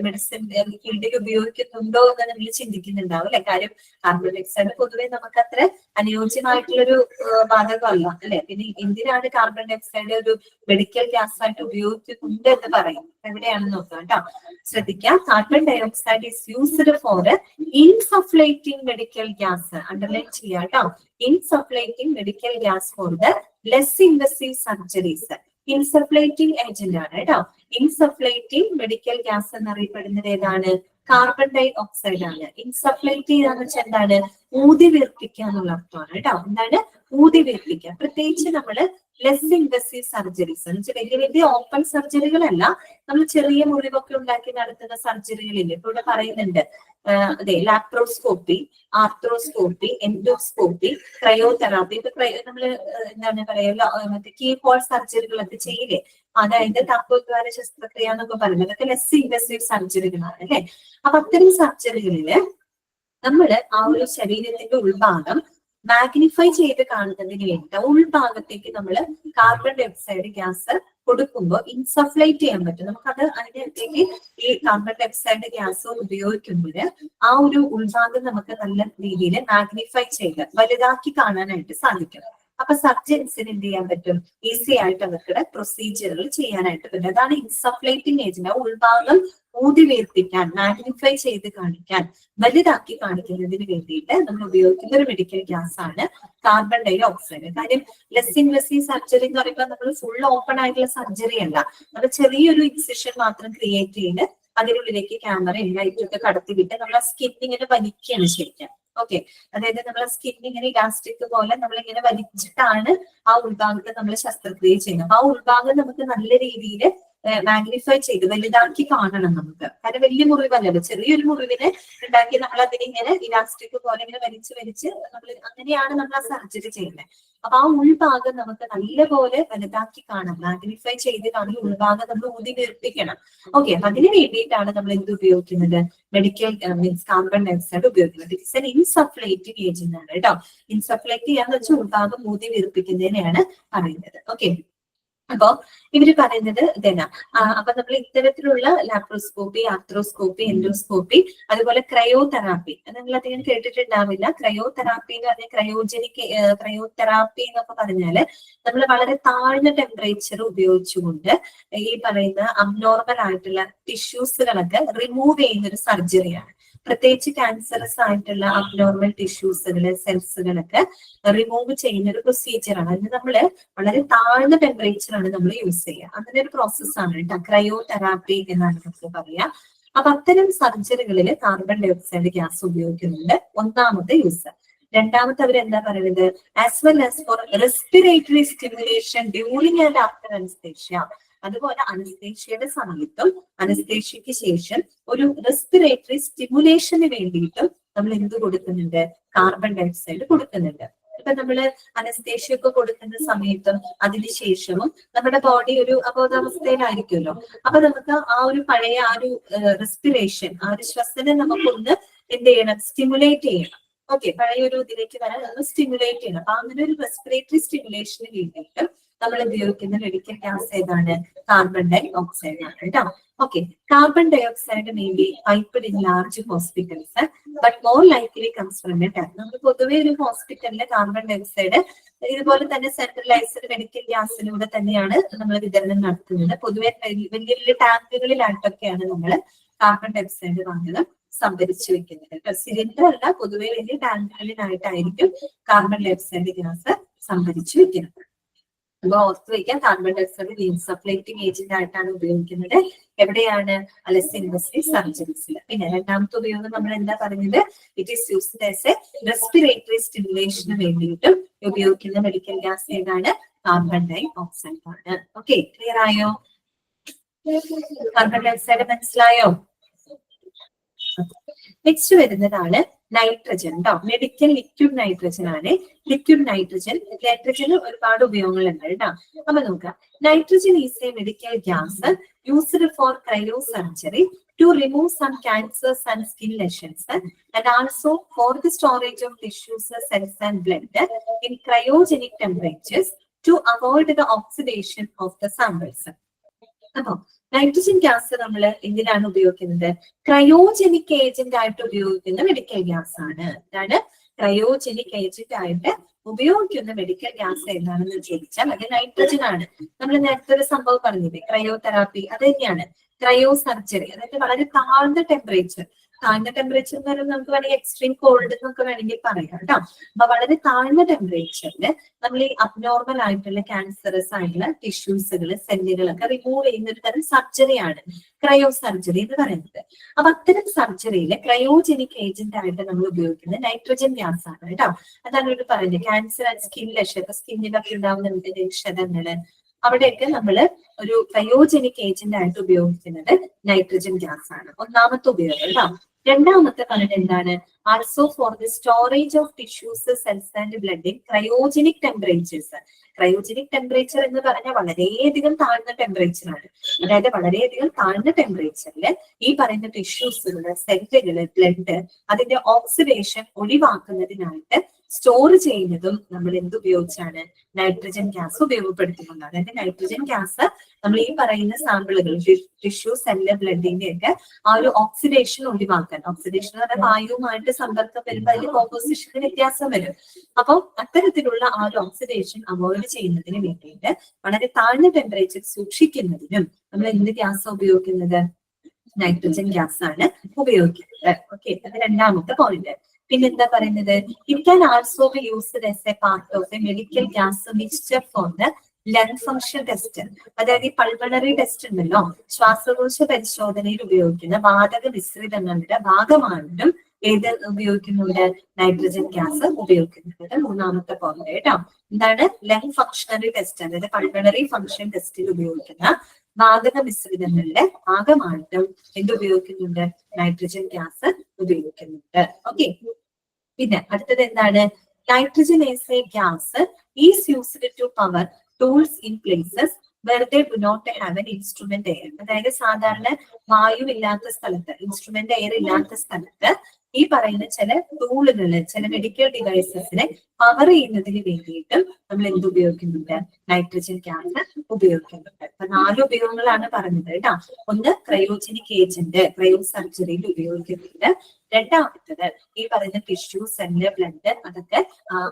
മെഡിസിൻ ഫീൽഡിൽ ഉപയോഗിക്കുന്നുണ്ടോ എന്ന് നമ്മൾ ചിന്തിക്കുന്നുണ്ടാവും അല്ലെ. കാര്യം കാർബൺ ഡൈ ഓക്സൈഡ് പൊതുവെ നമുക്ക് അത്ര അനുയോജ്യമായിട്ടുള്ളൊരു വാതകമല്ല അല്ലെ. പിന്നെ എന്തിനാണ് കാർബൺ ഡൈ ഓക്സൈഡ് ഒരു മെഡിക്കൽ ഗ്യാസ് ആയിട്ട് ഉപയോഗിക്കുന്നുണ്ട് എന്ന് പറയും? എവിടെയാണെന്ന് നോക്കാം കേട്ടോ. ശ്രദ്ധിക്കാം, carbon dioxide is used for insufflating medical gas. Underline ചെയ്യാം കേട്ടോ. Insufflating medical gas for the less invasive surgeries. Insufflating agent ആണ് കേട്ടോ. ഇൻസഫ്ലേറ്റിംഗ് മെഡിക്കൽ ഗ്യാസ് എന്നറിയപ്പെടുന്നത് ഏതാണ്? കാർബൺ ഡൈ ഓക്സൈഡ് ആണ്. ഇൻസഫ്ലേറ്റ് ചെയ്യാന്ന് വെച്ചാൽ എന്താണ്? ഊതി വീർപ്പിക്കുക എന്നുള്ള അർത്ഥമാണ് കേട്ടോ. എന്താണ്? ഊതി വീർപ്പിക്കുക. പ്രത്യേകിച്ച് നമ്മള് ലെസ് ഇൻവസീവ് സർജറീസ് എന്ന് വെച്ചാൽ വലിയ വലിയ ഓപ്പൺ സർജറികളല്ല, നമ്മൾ ചെറിയ മുറിവൊക്കെ ഉണ്ടാക്കി നടത്തുന്ന സർജറികളില്ലേ. ഇപ്പൊ ഇവിടെ പറയുന്നുണ്ട് അതെ, ലാപ്രോസ്കോപ്പി, ആർത്രോസ്കോപ്പി, എൻഡോസ്കോപ്പി, ക്രയോതെറാപ്പി. ഇപ്പൊ നമ്മള് എന്താണ് പറയുക, മറ്റേ കീ ഹോൾ സർജറികളൊക്കെ ചെയ്യില്ലേ, അതായത് തർക്കോദ്വാര ശസ്ത്രക്രിയ എന്നൊക്കെ പറയുന്നത് അതൊക്കെ ലെസ് ഇൻവസീവ് സർജറികളാണ് അല്ലെ. അപ്പൊ അത്തരം സർജറികളില് നമ്മള് ആ ഒരു ശരീരത്തിന്റെ ഉൾഭാഗം മാഗ്നിഫൈ ചെയ്ത് കാണുന്നതിന് വേണ്ടി ഉൾഭാഗത്തേക്ക് നമ്മൾ കാർബൺ ഡൈ ഓക്സൈഡ് ഗ്യാസ് കൊടുക്കുമ്പോൾ ഇൻസഫ്ലേറ്റ് ചെയ്യാൻ പറ്റും. നമുക്കത് അതിനകത്തേക്ക് ഈ കാർബൺ ഡൈ ഓക്സൈഡ് ഗ്യാസ് ഉപയോഗിക്കുമ്പോൾ ആ ഒരു ഉൾഭാഗം നമുക്ക് നല്ല രീതിയിൽ മാഗ്നിഫൈ ചെയ്ത് വലുതാക്കി കാണാനായിട്ട് സാധിക്കും. അപ്പൊ സർജൻസിന് എന്ത് ചെയ്യാൻ പറ്റും? ഈസി ആയിട്ട് അവർക്ക് പ്രൊസീജിയറുകൾ ചെയ്യാനായിട്ട് പറ്റും. അതാണ് ഇൻസഫ്ലേറ്റിംഗ് ഏജന്റ്. ഉൾഭാഗം ഊതി വീർപ്പിക്കാൻ, മാഗ്നിഫൈ ചെയ്ത് കാണിക്കാൻ, വലുതാക്കി കാണിക്കുന്നതിന് വേണ്ടിയിട്ട് നമ്മൾ ഉപയോഗിക്കുന്ന ഒരു മെഡിക്കൽ ഗ്യാസ് ആണ് കാർബൺ ഡൈ ഓക്സൈഡ്. കാര്യം ലെസ് ഇൻവസീവ് സർജറി എന്ന് പറയുമ്പോൾ നമ്മൾ ഫുൾ ഓപ്പൺ ആയിട്ടുള്ള സർജറി അല്ല, നമ്മൾ ചെറിയൊരു ഇൻസിഷൻ മാത്രം ക്രിയേറ്റ് ചെയ്ത് അതിനുള്ളിലേക്ക് ക്യാമറയും ലൈറ്റൊക്കെ കടത്തിവിട്ട് നമ്മളെ സ്കിന്നിങ്ങനെ വലിക്കുകയാണ് ശരിക്കും. ഓക്കെ, അതായത് നമ്മളെ സ്കിൻ ഇങ്ങനെ ഇലാസ്റ്റിക് പോലെ നമ്മളിങ്ങനെ വലിച്ചിട്ടാണ് ആ ഉൾഭാഗത്ത് നമ്മൾ ശസ്ത്രക്രിയ ചെയ്യുന്നത്. അപ്പൊ ആ ഉൾഭാഗം നമുക്ക് നല്ല രീതിയിൽ മാഗ്നിഫൈ ചെയ്ത് വലുതാക്കി കാണണം നമുക്ക്. കാരണം വലിയ മുറിവല്ലല്ലോ, ചെറിയൊരു മുറിവിനെ ഉണ്ടാക്കി നമ്മൾ അതിനിങ്ങനെ ഇലാസ്റ്റിക് പോലെ ഇങ്ങനെ വലിച്ച് നമ്മൾ അങ്ങനെയാണ് നമ്മൾ ആ സർജറി ചെയ്യുന്നത്. അപ്പൊ ആ ഉൾഭാഗം നമുക്ക് നല്ലപോലെ വലുതാക്കി കാണാം, മാഗ്നിഫൈ ചെയ്ത് കാണുന്ന ഉൾഭാഗം നമ്മൾ ഊതി വീർപ്പിക്കണം. ഓക്കെ, അപ്പൊ അതിന് വേണ്ടിയിട്ടാണ് നമ്മൾ എന്ത് ഉപയോഗിക്കുന്നത്? Medical means carbon dioxide ഉപയോഗിക്കുന്നത്. ഇറ്റ്സ് എൻ ഇൻസഫ്ലേറ്റിംഗ് ഏജന്റ് ആണ് കേട്ടോ. ഇൻസഫ്ലേറ്റ് ചെയ്യാന്ന് വെച്ചാൽ ഉൾഭാഗം ഊതി വീർപ്പിക്കുന്നതിനെയാണ് പറയുന്നത്. ഓക്കെ, അപ്പോ ഇവര് പറയുന്നത് ഇതന്നെ. അപ്പൊ നമ്മൾ ഇത്തരത്തിലുള്ള ലാപ്രോസ്കോപ്പി, ആർത്രോസ്കോപ്പി, എൻഡോസ്കോപ്പി, അതുപോലെ ക്രയോതെറാപ്പി നിങ്ങൾ അധികം കേട്ടിട്ടുണ്ടാവില്ല. ക്രയോതെറാപ്പി എന്ന് പറഞ്ഞാൽ ക്രയോതെറാപ്പി എന്നൊക്കെ പറഞ്ഞാല് നമ്മൾ വളരെ താഴ്ന്ന ടെമ്പറേച്ചർ ഉപയോഗിച്ചുകൊണ്ട് ഈ പറയുന്ന അബ്നോർമൽ ആയിട്ടുള്ള ടിഷ്യൂസുകളൊക്കെ റിമൂവ് ചെയ്യുന്ന ഒരു സർജറിയാണ്. പ്രത്യേകിച്ച് ക്യാൻസറസ് ആയിട്ടുള്ള അബ്നോർമൽ ടിഷ്യൂസുകള്, സെൽസുകളൊക്കെ റിമൂവ് ചെയ്യുന്ന ഒരു പ്രൊസീജിയറാണ്. അതിന് നമ്മള് വളരെ താഴ്ന്ന ടെമ്പറേച്ചറാണ് നമ്മൾ യൂസ് ചെയ്യുക. അങ്ങനെ ഒരു പ്രോസസ്സാണ് കേട്ടോ ക്രയോതെറാപ്പി എന്നാണ് നമുക്ക് പറയാം. അപ്പൊ അത്തരം സർജറികളിൽ കാർബൺ ഡൈ ഓക്സൈഡ് ഗ്യാസ് ഉപയോഗിക്കുന്നുണ്ട്. ഒന്നാമത്തെ യൂസ്. രണ്ടാമത്തെ അവർ എന്താ പറയുന്നത്? As well as for respiratory stimulation during and after anaesthesia. അതുപോലെ അനസ്തേഷ്യയുടെ സമയത്തും അനസ്തേഷ്യക്ക് ശേഷം ഒരു റെസ്പിറേറ്ററി സ്റ്റിമുലേഷന് വേണ്ടിയിട്ടും നമ്മൾ എന്ത് കൊടുക്കുന്നുണ്ട്? കാർബൺ ഡൈ ഓക്സൈഡ് കൊടുക്കുന്നുണ്ട്. ഇപ്പൊ നമ്മള് അനസ്തേഷ്യ ഒക്കെ കൊടുക്കുന്ന സമയത്തും അതിനുശേഷവും നമ്മുടെ ബോഡി ഒരു അബോധാവസ്ഥയിലായിരിക്കുമല്ലോ. അപ്പൊ നമുക്ക് ആ ഒരു പഴയ ആ ഒരു റെസ്പിറേഷൻ, ആ ഒരു ശ്വസനം നമുക്കൊന്ന് എന്ത് ചെയ്യണം? സ്റ്റിമുലേറ്റ് ചെയ്യണം. ഓക്കെ, പഴയ ഒരു ഇതിലേക്ക് വരാൻ ഒന്ന് സ്റ്റിമുലേറ്റ് ചെയ്യണം. അപ്പൊ അങ്ങനെ ഒരു റെസ്പിറേറ്ററി സ്റ്റിമുലേഷന് വേണ്ടിയിട്ട് നമ്മൾ ഉപയോഗിക്കുന്ന മെഡിക്കൽ ഗ്യാസ് ഏതാണ്? കാർബൺ ഡൈ ഓക്സൈഡ് ആണ് കേട്ടോ. Okay, carbon dioxide may be piped in large hospitals but more likely comes from a tank. നമ്മൾ പൊതുവെ ഒരു ഹോസ്പിറ്റലിലെ കാർബൺ ഡൈ ഓക്സൈഡ് ഇതുപോലെ തന്നെ സെൻട്രലൈസ്ഡ് മെഡിക്കൽ ഗ്യാസിലൂടെ തന്നെയാണ് നമ്മൾ വിതരണം നടത്തുന്നത്. പൊതുവെ വലിയ വലിയ ടാങ്കുകളിലായിട്ടൊക്കെയാണ് നമ്മൾ കാർബൺ ഡൈ ഓക്സൈഡ് വാങ്ങുന്നത്, സംഭരിച്ചു വെക്കുന്നത്. സിലിണ്ടർ അല്ല, പൊതുവെ വലിയ ടാങ്കുകളിലായിട്ടായിരിക്കും കാർബൺ ഡൈ ഓക്സൈഡ് ഗ്യാസ് സംഭരിച്ചു വെക്കുന്നത്. അപ്പൊ ഓർത്ത് വയ്ക്കാൻ, carbon dioxide insufflating agent ആയിട്ടാണ് ഉപയോഗിക്കുന്നത്. എവിടെയാണ്? ലെസ് ഇൻവസീവ് സർജറീസിൽ. പിന്നെ രണ്ടാമത്തെ ഉപയോഗം നമ്മൾ എന്താ പറഞ്ഞത്? It is used as a respiratory സ്റ്റിമുലേഷന് വേണ്ടിയിട്ടും ഉപയോഗിക്കുന്ന മെഡിക്കൽ ഗ്യാസ് ഏതാണ്? കാർബൺ ഡൈ ഓക്സൈഡ് ആണ്. ഓക്കെ, ക്ലിയർ ആയോ? കാർബൺ ഡയോക്സൈഡ് മനസ്സിലായോ? നെക്സ്റ്റ് വരുന്നതാണ് നൈട്രജൻ കേട്ടോ. മെഡിക്കൽ ലിക്വിഡ് നൈട്രജൻ ആണ്. ലിക്വിഡ് നൈട്രജന് ഒരുപാട് ഉപയോഗങ്ങളുണ്ട് കേട്ടോ. അപ്പൊ നോക്കാം. Nitrogen is A medical gas used for cryo surgery to remove some cancers and skin lesions and also for the storage of tissues, cells and blood in cryogenic temperatures to avoid the oxidation of the samples. അപ്പൊ nitrogen gas നമ്മൾ എന്തിനാണ് ഉപയോഗിക്കുന്നത്? Cryogenic agent ആയിട്ട് ഉപയോഗിക്കുന്ന medical gas ആണ്. അതാണ് cryogenic agent ആയിട്ട് ഉപയോഗിക്കുന്ന മെഡിക്കൽ ഗ്യാസ് എന്താണെന്ന് ചോദിച്ചാൽ അത് നൈട്രജൻ ആണ്. നമ്മൾ നേരത്തെ ഒരു സംഭവം പറഞ്ഞില്ലേ, ക്രയോതെറാപ്പി, അത് തന്നെയാണ്. ക്രയോ സർജറി, അതായത് വളരെ താഴ്ന്ന ടെമ്പറേച്ചർ എന്ന് പറയുന്നത് നമുക്ക് വേണമെങ്കിൽ എക്സ്ട്രീം കോൾഡ് എന്നൊക്കെ വേണമെങ്കിൽ പറയാം കേട്ടോ. അപ്പൊ വളരെ താഴ്ന്ന ടെമ്പറേച്ചറിൽ നമ്മൾ ഈ അബ്നോർമൽ ആയിട്ടുള്ള ക്യാൻസറസ് ആയിട്ടുള്ള ടിഷ്യൂസുകൾ, സെല്ലുകളൊക്കെ റിമൂവ് ചെയ്യുന്ന ഒരു തരം സർജറിയാണ് ക്രയോ സർജറി എന്ന് പറയുന്നത്. അപ്പൊ അത്തരം സർജറിയിൽ ക്രയോജനിക് ഏജന്റ് ആയിട്ട് നമ്മൾ ഉപയോഗിക്കുന്നത് നൈട്രജൻ ഗ്യാസ് ആണ് കേട്ടോ. അതാണ് ഇവിടെ പറയുന്നത്. ക്യാൻസർ ആൻഡ് സ്കിൻ ലെഷൻ, സ്കിന്നിലൊക്കെ ഉണ്ടാവുന്ന ക്ഷതങ്ങള്, അവിടെയൊക്കെ നമ്മൾ ഒരു ക്രയോജനിക് ഏജന്റ് ആയിട്ട് ഉപയോഗിക്കുന്നത് നൈട്രജൻ ഗ്യാസ് ആണ്. ഒന്നാമത്തെ ഉപയോഗം കേട്ടോ. രണ്ടാമത്തെ പറഞ്ഞത് എന്താണ്? Also for the storage of tissues, cells and blood in cryogenic temperatures. Cryogenic temperature എന്ന് പറഞ്ഞാൽ വളരെയധികം താഴ്ന്ന ടെമ്പറേച്ചർ ആണ്. അതായത് വളരെയധികം താഴ്ന്ന ടെമ്പറേച്ചറിൽ ഈ പറയുന്ന ടിഷ്യൂസുകള്, സെല്ലുകള്, ബ്ലഡ് അതിന്റെ ഓക്സിഡേഷൻ ഒഴിവാക്കുന്നതിനായിട്ട് സ്റ്റോർ ചെയ്യുന്നതും നമ്മൾ എന്തുപയോഗിച്ചാണ്? Nitrogen gas ഉപയോഗപ്പെടുത്തുന്നുണ്ട്. അതായത് നൈട്രജൻ ഗ്യാസ് നമ്മൾ ഈ പറയുന്ന സാമ്പിളുകൾ, ടിഷ്യൂ, സെല്ല്, ബ്ലഡിന്റെ ഒക്കെ ആ ഒരു ഓക്സിഡേഷൻ ഒഴിവാക്കാൻ, ഓക്സിഡേഷൻ എന്ന് പറഞ്ഞാൽ വായുവുമായിട്ട് സമ്പർക്കം വരുമ്പോൾ അതിന്റെ കോമ്പോസിഷന് വ്യത്യാസം വരും. അപ്പം അത്തരത്തിലുള്ള ആ ഒരു ഓക്സിഡേഷൻ അവോയ്ഡ് ചെയ്യുന്നതിന് വേണ്ടിയിട്ട് വളരെ താഴ്ന്ന ടെമ്പറേച്ചർ സൂക്ഷിക്കുന്നതിനും നമ്മൾ എന്ത് ഗ്യാസ് ഉപയോഗിക്കുന്നത്? നൈട്രജൻ ഗ്യാസ് ആണ് ഉപയോഗിക്കുന്നത്. ഓക്കെ, അത് രണ്ടാമത്തെ പോയിന്റ്. പിന്നെന്താ പറയുന്നത്? It can also be used as A part of A medical gas mixture for the lung function test. അതായത് ഈ പൾമണറി ടെസ്റ്റ് ഉണ്ടല്ലോ, ശ്വാസകോശ പരിശോധനയിൽ ഉപയോഗിക്കുന്ന വാതക മിശ്രിതങ്ങളുടെ ഭാഗമായിട്ടും ഏത് ഉപയോഗിക്കുന്നുണ്ട്? നൈട്രജൻ ഗ്യാസ് ഉപയോഗിക്കുന്നുണ്ട്. മൂന്നാമത്തെ പോയിന്റ് കേട്ടോ. എന്താണ്? ലങ് ഫംഗ്ഷണറി ടെസ്റ്റ്, അതായത് പൾമണറി ഫംഗ്ഷൻ ടെസ്റ്റിൽ ഉപയോഗിക്കുന്ന വാതക മിശ്രിതങ്ങളുടെ ഭാഗമായിട്ടും എന്തുപയോഗിക്കുന്നുണ്ട്? നൈട്രജൻ ഗ്യാസ് ഉപയോഗിക്കുന്നുണ്ട്. ഓക്കെ, പിന്നെ അടുത്തത് എന്താണ്? Nitrogen as a gas is used to power tools in places where they do not have an instrument air. അതായത് സാധാരണ വായു ഇല്ലാത്ത സ്ഥലത്ത്, ഇൻസ്ട്രുമെന്റ് എയർ ഇല്ലാത്ത സ്ഥലത്ത് ഈ പറയുന്ന ചില ടൂളുകള്, ചില മെഡിക്കൽ ഡിവൈസസിനെ പവർ ചെയ്യുന്നതിന് വേണ്ടിയിട്ടും നമ്മൾ എന്ത് ഉപയോഗിക്കുന്നുണ്ട്? നൈട്രജൻ ഗ്യാസ് ഉപയോഗിക്കുന്നുണ്ട്. അപ്പൊ 4 ഉപയോഗങ്ങളാണ് പറഞ്ഞത് കേട്ടോ. ഒന്ന്, ക്രയോജനിക് ഏജന്റ്, ക്രയോ സർജറിയിൽ ഉപയോഗിക്കുന്നുണ്ട്. രണ്ടാമത്തത് ഈ പറയുന്ന ടിഷ്യൂ, സെല്ല്, ബ്ലഡ് അതൊക്കെ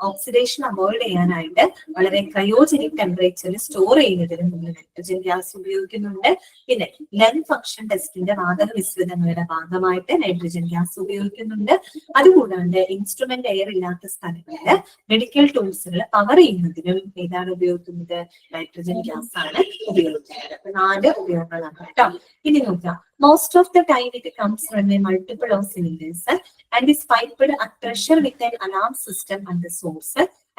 ഓക്സിഡേഷൻ അവോയ്ഡ് ചെയ്യാനായിട്ട് വളരെ ക്രയോജനിക് ടെമ്പറേച്ചറിൽ സ്റ്റോർ ചെയ്യുന്നതിനും നമ്മൾ നൈട്രജൻ ഗ്യാസ് ഉപയോഗിക്കുന്നുണ്ട്. പിന്നെ ലങ് ഫംഗ്ഷൻ ടെസ്റ്റിന്റെ വാതക മിശ്രിതങ്ങളുടെ ഭാഗമായിട്ട് നൈട്രജൻ ഗ്യാസ് ഉപയോഗിക്കുന്നുണ്ട്. അതുകൂടാണ്ട് ഇൻസ്ട്രുമെന്റ് എയർ ഇല്ലാത്ത സ്ഥലങ്ങളിൽ മെഡിക്കൽ ടൂൾസുകൾ പവർ ചെയ്യുന്നതിനും ഏതാണ് ഉപയോഗിക്കുന്നത്? നൈട്രജൻ ഗ്യാസ് ആണ് ഉപയോഗിക്കുന്നത്. അപ്പൊ 4 ഉപയോഗങ്ങളാണ് കേട്ടോ. ഇനി നോക്കാം. Most of the time it comes from a multiple of cylinders and is piped at pressure with an alarm system on the source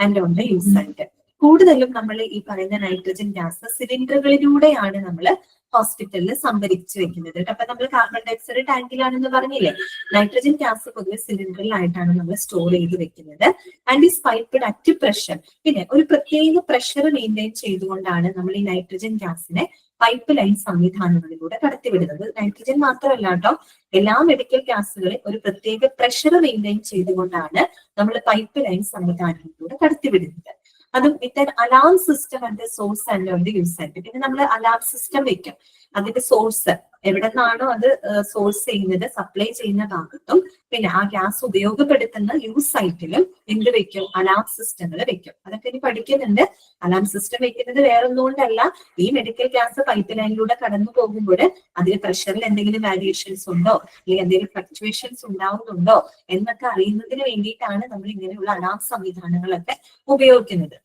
and on the inside. കൂടുതലും നമ്മൾ ഈ പറയുന്ന നൈട്രജൻ ഗ്യാസ് സിലിണ്ടറുകളിലൂടെയാണ് നമ്മൾ ഹോസ്പിറ്റലിൽ സംഭരിച്ചു വെക്കുന്നത്. അപ്പൊ നമ്മൾ കാർബൺ ഡയോക്സൈഡ് ടാങ്കിലാണെന്ന് പറഞ്ഞില്ലേ, നൈട്രജൻ ഗ്യാസ് പൊതുവെ സിലിണ്ടറിലായിട്ടാണ് നമ്മൾ സ്റ്റോർ ചെയ്ത് വെക്കുന്നത്. And is piped at pressure. പിന്നെ ഒരു പ്രത്യേക പ്രഷർ മെയിൻറ്റെയിൻ ചെയ്തുകൊണ്ടാണ് നമ്മൾ ഈ നൈട്രജൻ ഗ്യാസിനെ പൈപ്പ് ലൈൻ സംവിധാനങ്ങളിലൂടെ കടത്തിവിടുന്നത്. നൈട്രജൻ മാത്രമല്ല കേട്ടോ, എല്ലാ മെഡിക്കൽ ഗ്യാസുകളെ ഒരു പ്രത്യേക പ്രഷർ മെയിൻറ്റെയിൻ ചെയ്തുകൊണ്ടാണ് നമ്മൾ പൈപ്പ് ലൈൻ സംവിധാനങ്ങളിലൂടെ കടത്തിവിടുന്നത്. അതും വിത്ത് ആൻ അലാം സിസ്റ്റം അതിന്റെ source and on the use ആയിട്ട്. പിന്നെ നമ്മൾ അലാം സിസ്റ്റം വെക്കും. അതിന്റെ സോഴ്സ് എവിടെ നിന്നാണോ അത് സോഴ്സ് ചെയ്യുന്നത്, സപ്ലൈ ചെയ്യുന്ന ഭാഗത്തും പിന്നെ ആ ഗ്യാസ് ഉപയോഗപ്പെടുത്തുന്ന യൂസ് സൈറ്റിലും എന്ത് വെക്കും? അലാം സിസ്റ്റങ്ങൾ വെക്കും. അതൊക്കെ ഇനി പഠിക്കുന്നുണ്ട്. അലാം സിസ്റ്റം വെക്കുന്നത് വേറൊന്നുകൊണ്ടല്ല, ഈ മെഡിക്കൽ ഗ്യാസ് പൈപ്പ് ലൈനിലൂടെ കടന്നു പോകുമ്പോൾ അതിൽ പ്രഷറിൽ എന്തെങ്കിലും വേരിയേഷൻസ് ഉണ്ടോ, അല്ലെങ്കിൽ എന്തെങ്കിലും ഫ്ലക്ച്വേഷൻസ് ഉണ്ടാവുന്നുണ്ടോ എന്നൊക്കെ അറിയുന്നതിന് വേണ്ടിയിട്ടാണ് നമ്മൾ ഇങ്ങനെയുള്ള അലാം സംവിധാനങ്ങളൊക്കെ ഉപയോഗിക്കുന്നത്.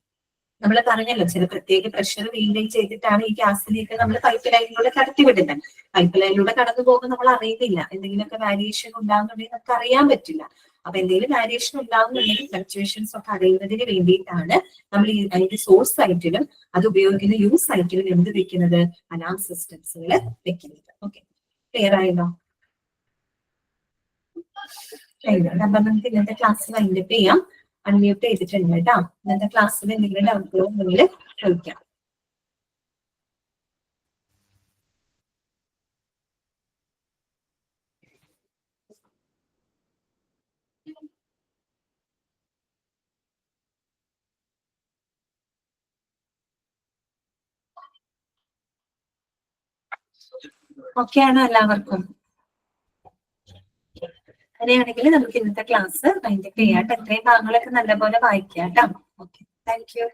നമ്മൾ പറഞ്ഞല്ലോ, ചില പ്രത്യേക പ്രഷർ മെയിൻറ്റെയിൻ ചെയ്തിട്ടാണ് ഈ ഗ്യാസിലേക്ക് നമ്മൾ പൈപ്പ് ലൈനിലൂടെ കടത്തിവിടുന്നത്. പൈപ്പ് ലൈനിലൂടെ കടന്നു പോകുമ്പോൾ നമ്മൾ അറിയുന്നില്ല, എന്തെങ്കിലുമൊക്കെ വേരിയേഷൻ ഉണ്ടാകുന്നുണ്ടെങ്കിൽ നമുക്ക് അറിയാൻ പറ്റില്ല. അപ്പൊ എന്തെങ്കിലും വാരിയേഷൻ ഉണ്ടാകുന്നുണ്ടെങ്കിൽ ഫ്ലക്ച്വേഷൻസ് ഒക്കെ അറിയുന്നതിന് വേണ്ടിയിട്ടാണ് നമ്മൾ ഈ അതിന്റെ സോഴ്സ് സൈറ്റിലും അത് ഉപയോഗിക്കുന്ന യൂസ് സൈറ്റിലും എന്ത് വെക്കുന്നത്, അലാം സിസ്റ്റംസുകൾ വെക്കുന്നത്. ഓക്കെ, ക്ലിയർ ആയല്ലോ? അപ്പൊ നമുക്ക് ഇന്നത്തെ ക്ലാസ് വൈൻഡപ്പ് ചെയ്യാം. അൺമ്യൂട്ട് ചെയ്തിട്ടുണ്ട് കേട്ടോ. ഇന്നത്തെ ക്ലാസ്സിൽ എന്തെങ്കിലും ഡൗട്ടുകളോ ഉണ്ടെങ്കിൽ ചോദിക്കാം. ഓക്കെയാണോ എല്ലാവർക്കും? അങ്ങനെയാണെങ്കിൽ നമുക്ക് ഇന്നത്തെ ക്ലാസ് വൈൻഡപ്പ് ചെയ്യാം. എത്രയും ഭാഗങ്ങളൊക്കെ നല്ലപോലെ വായിക്കാം കേട്ടോ. Okay, thank you.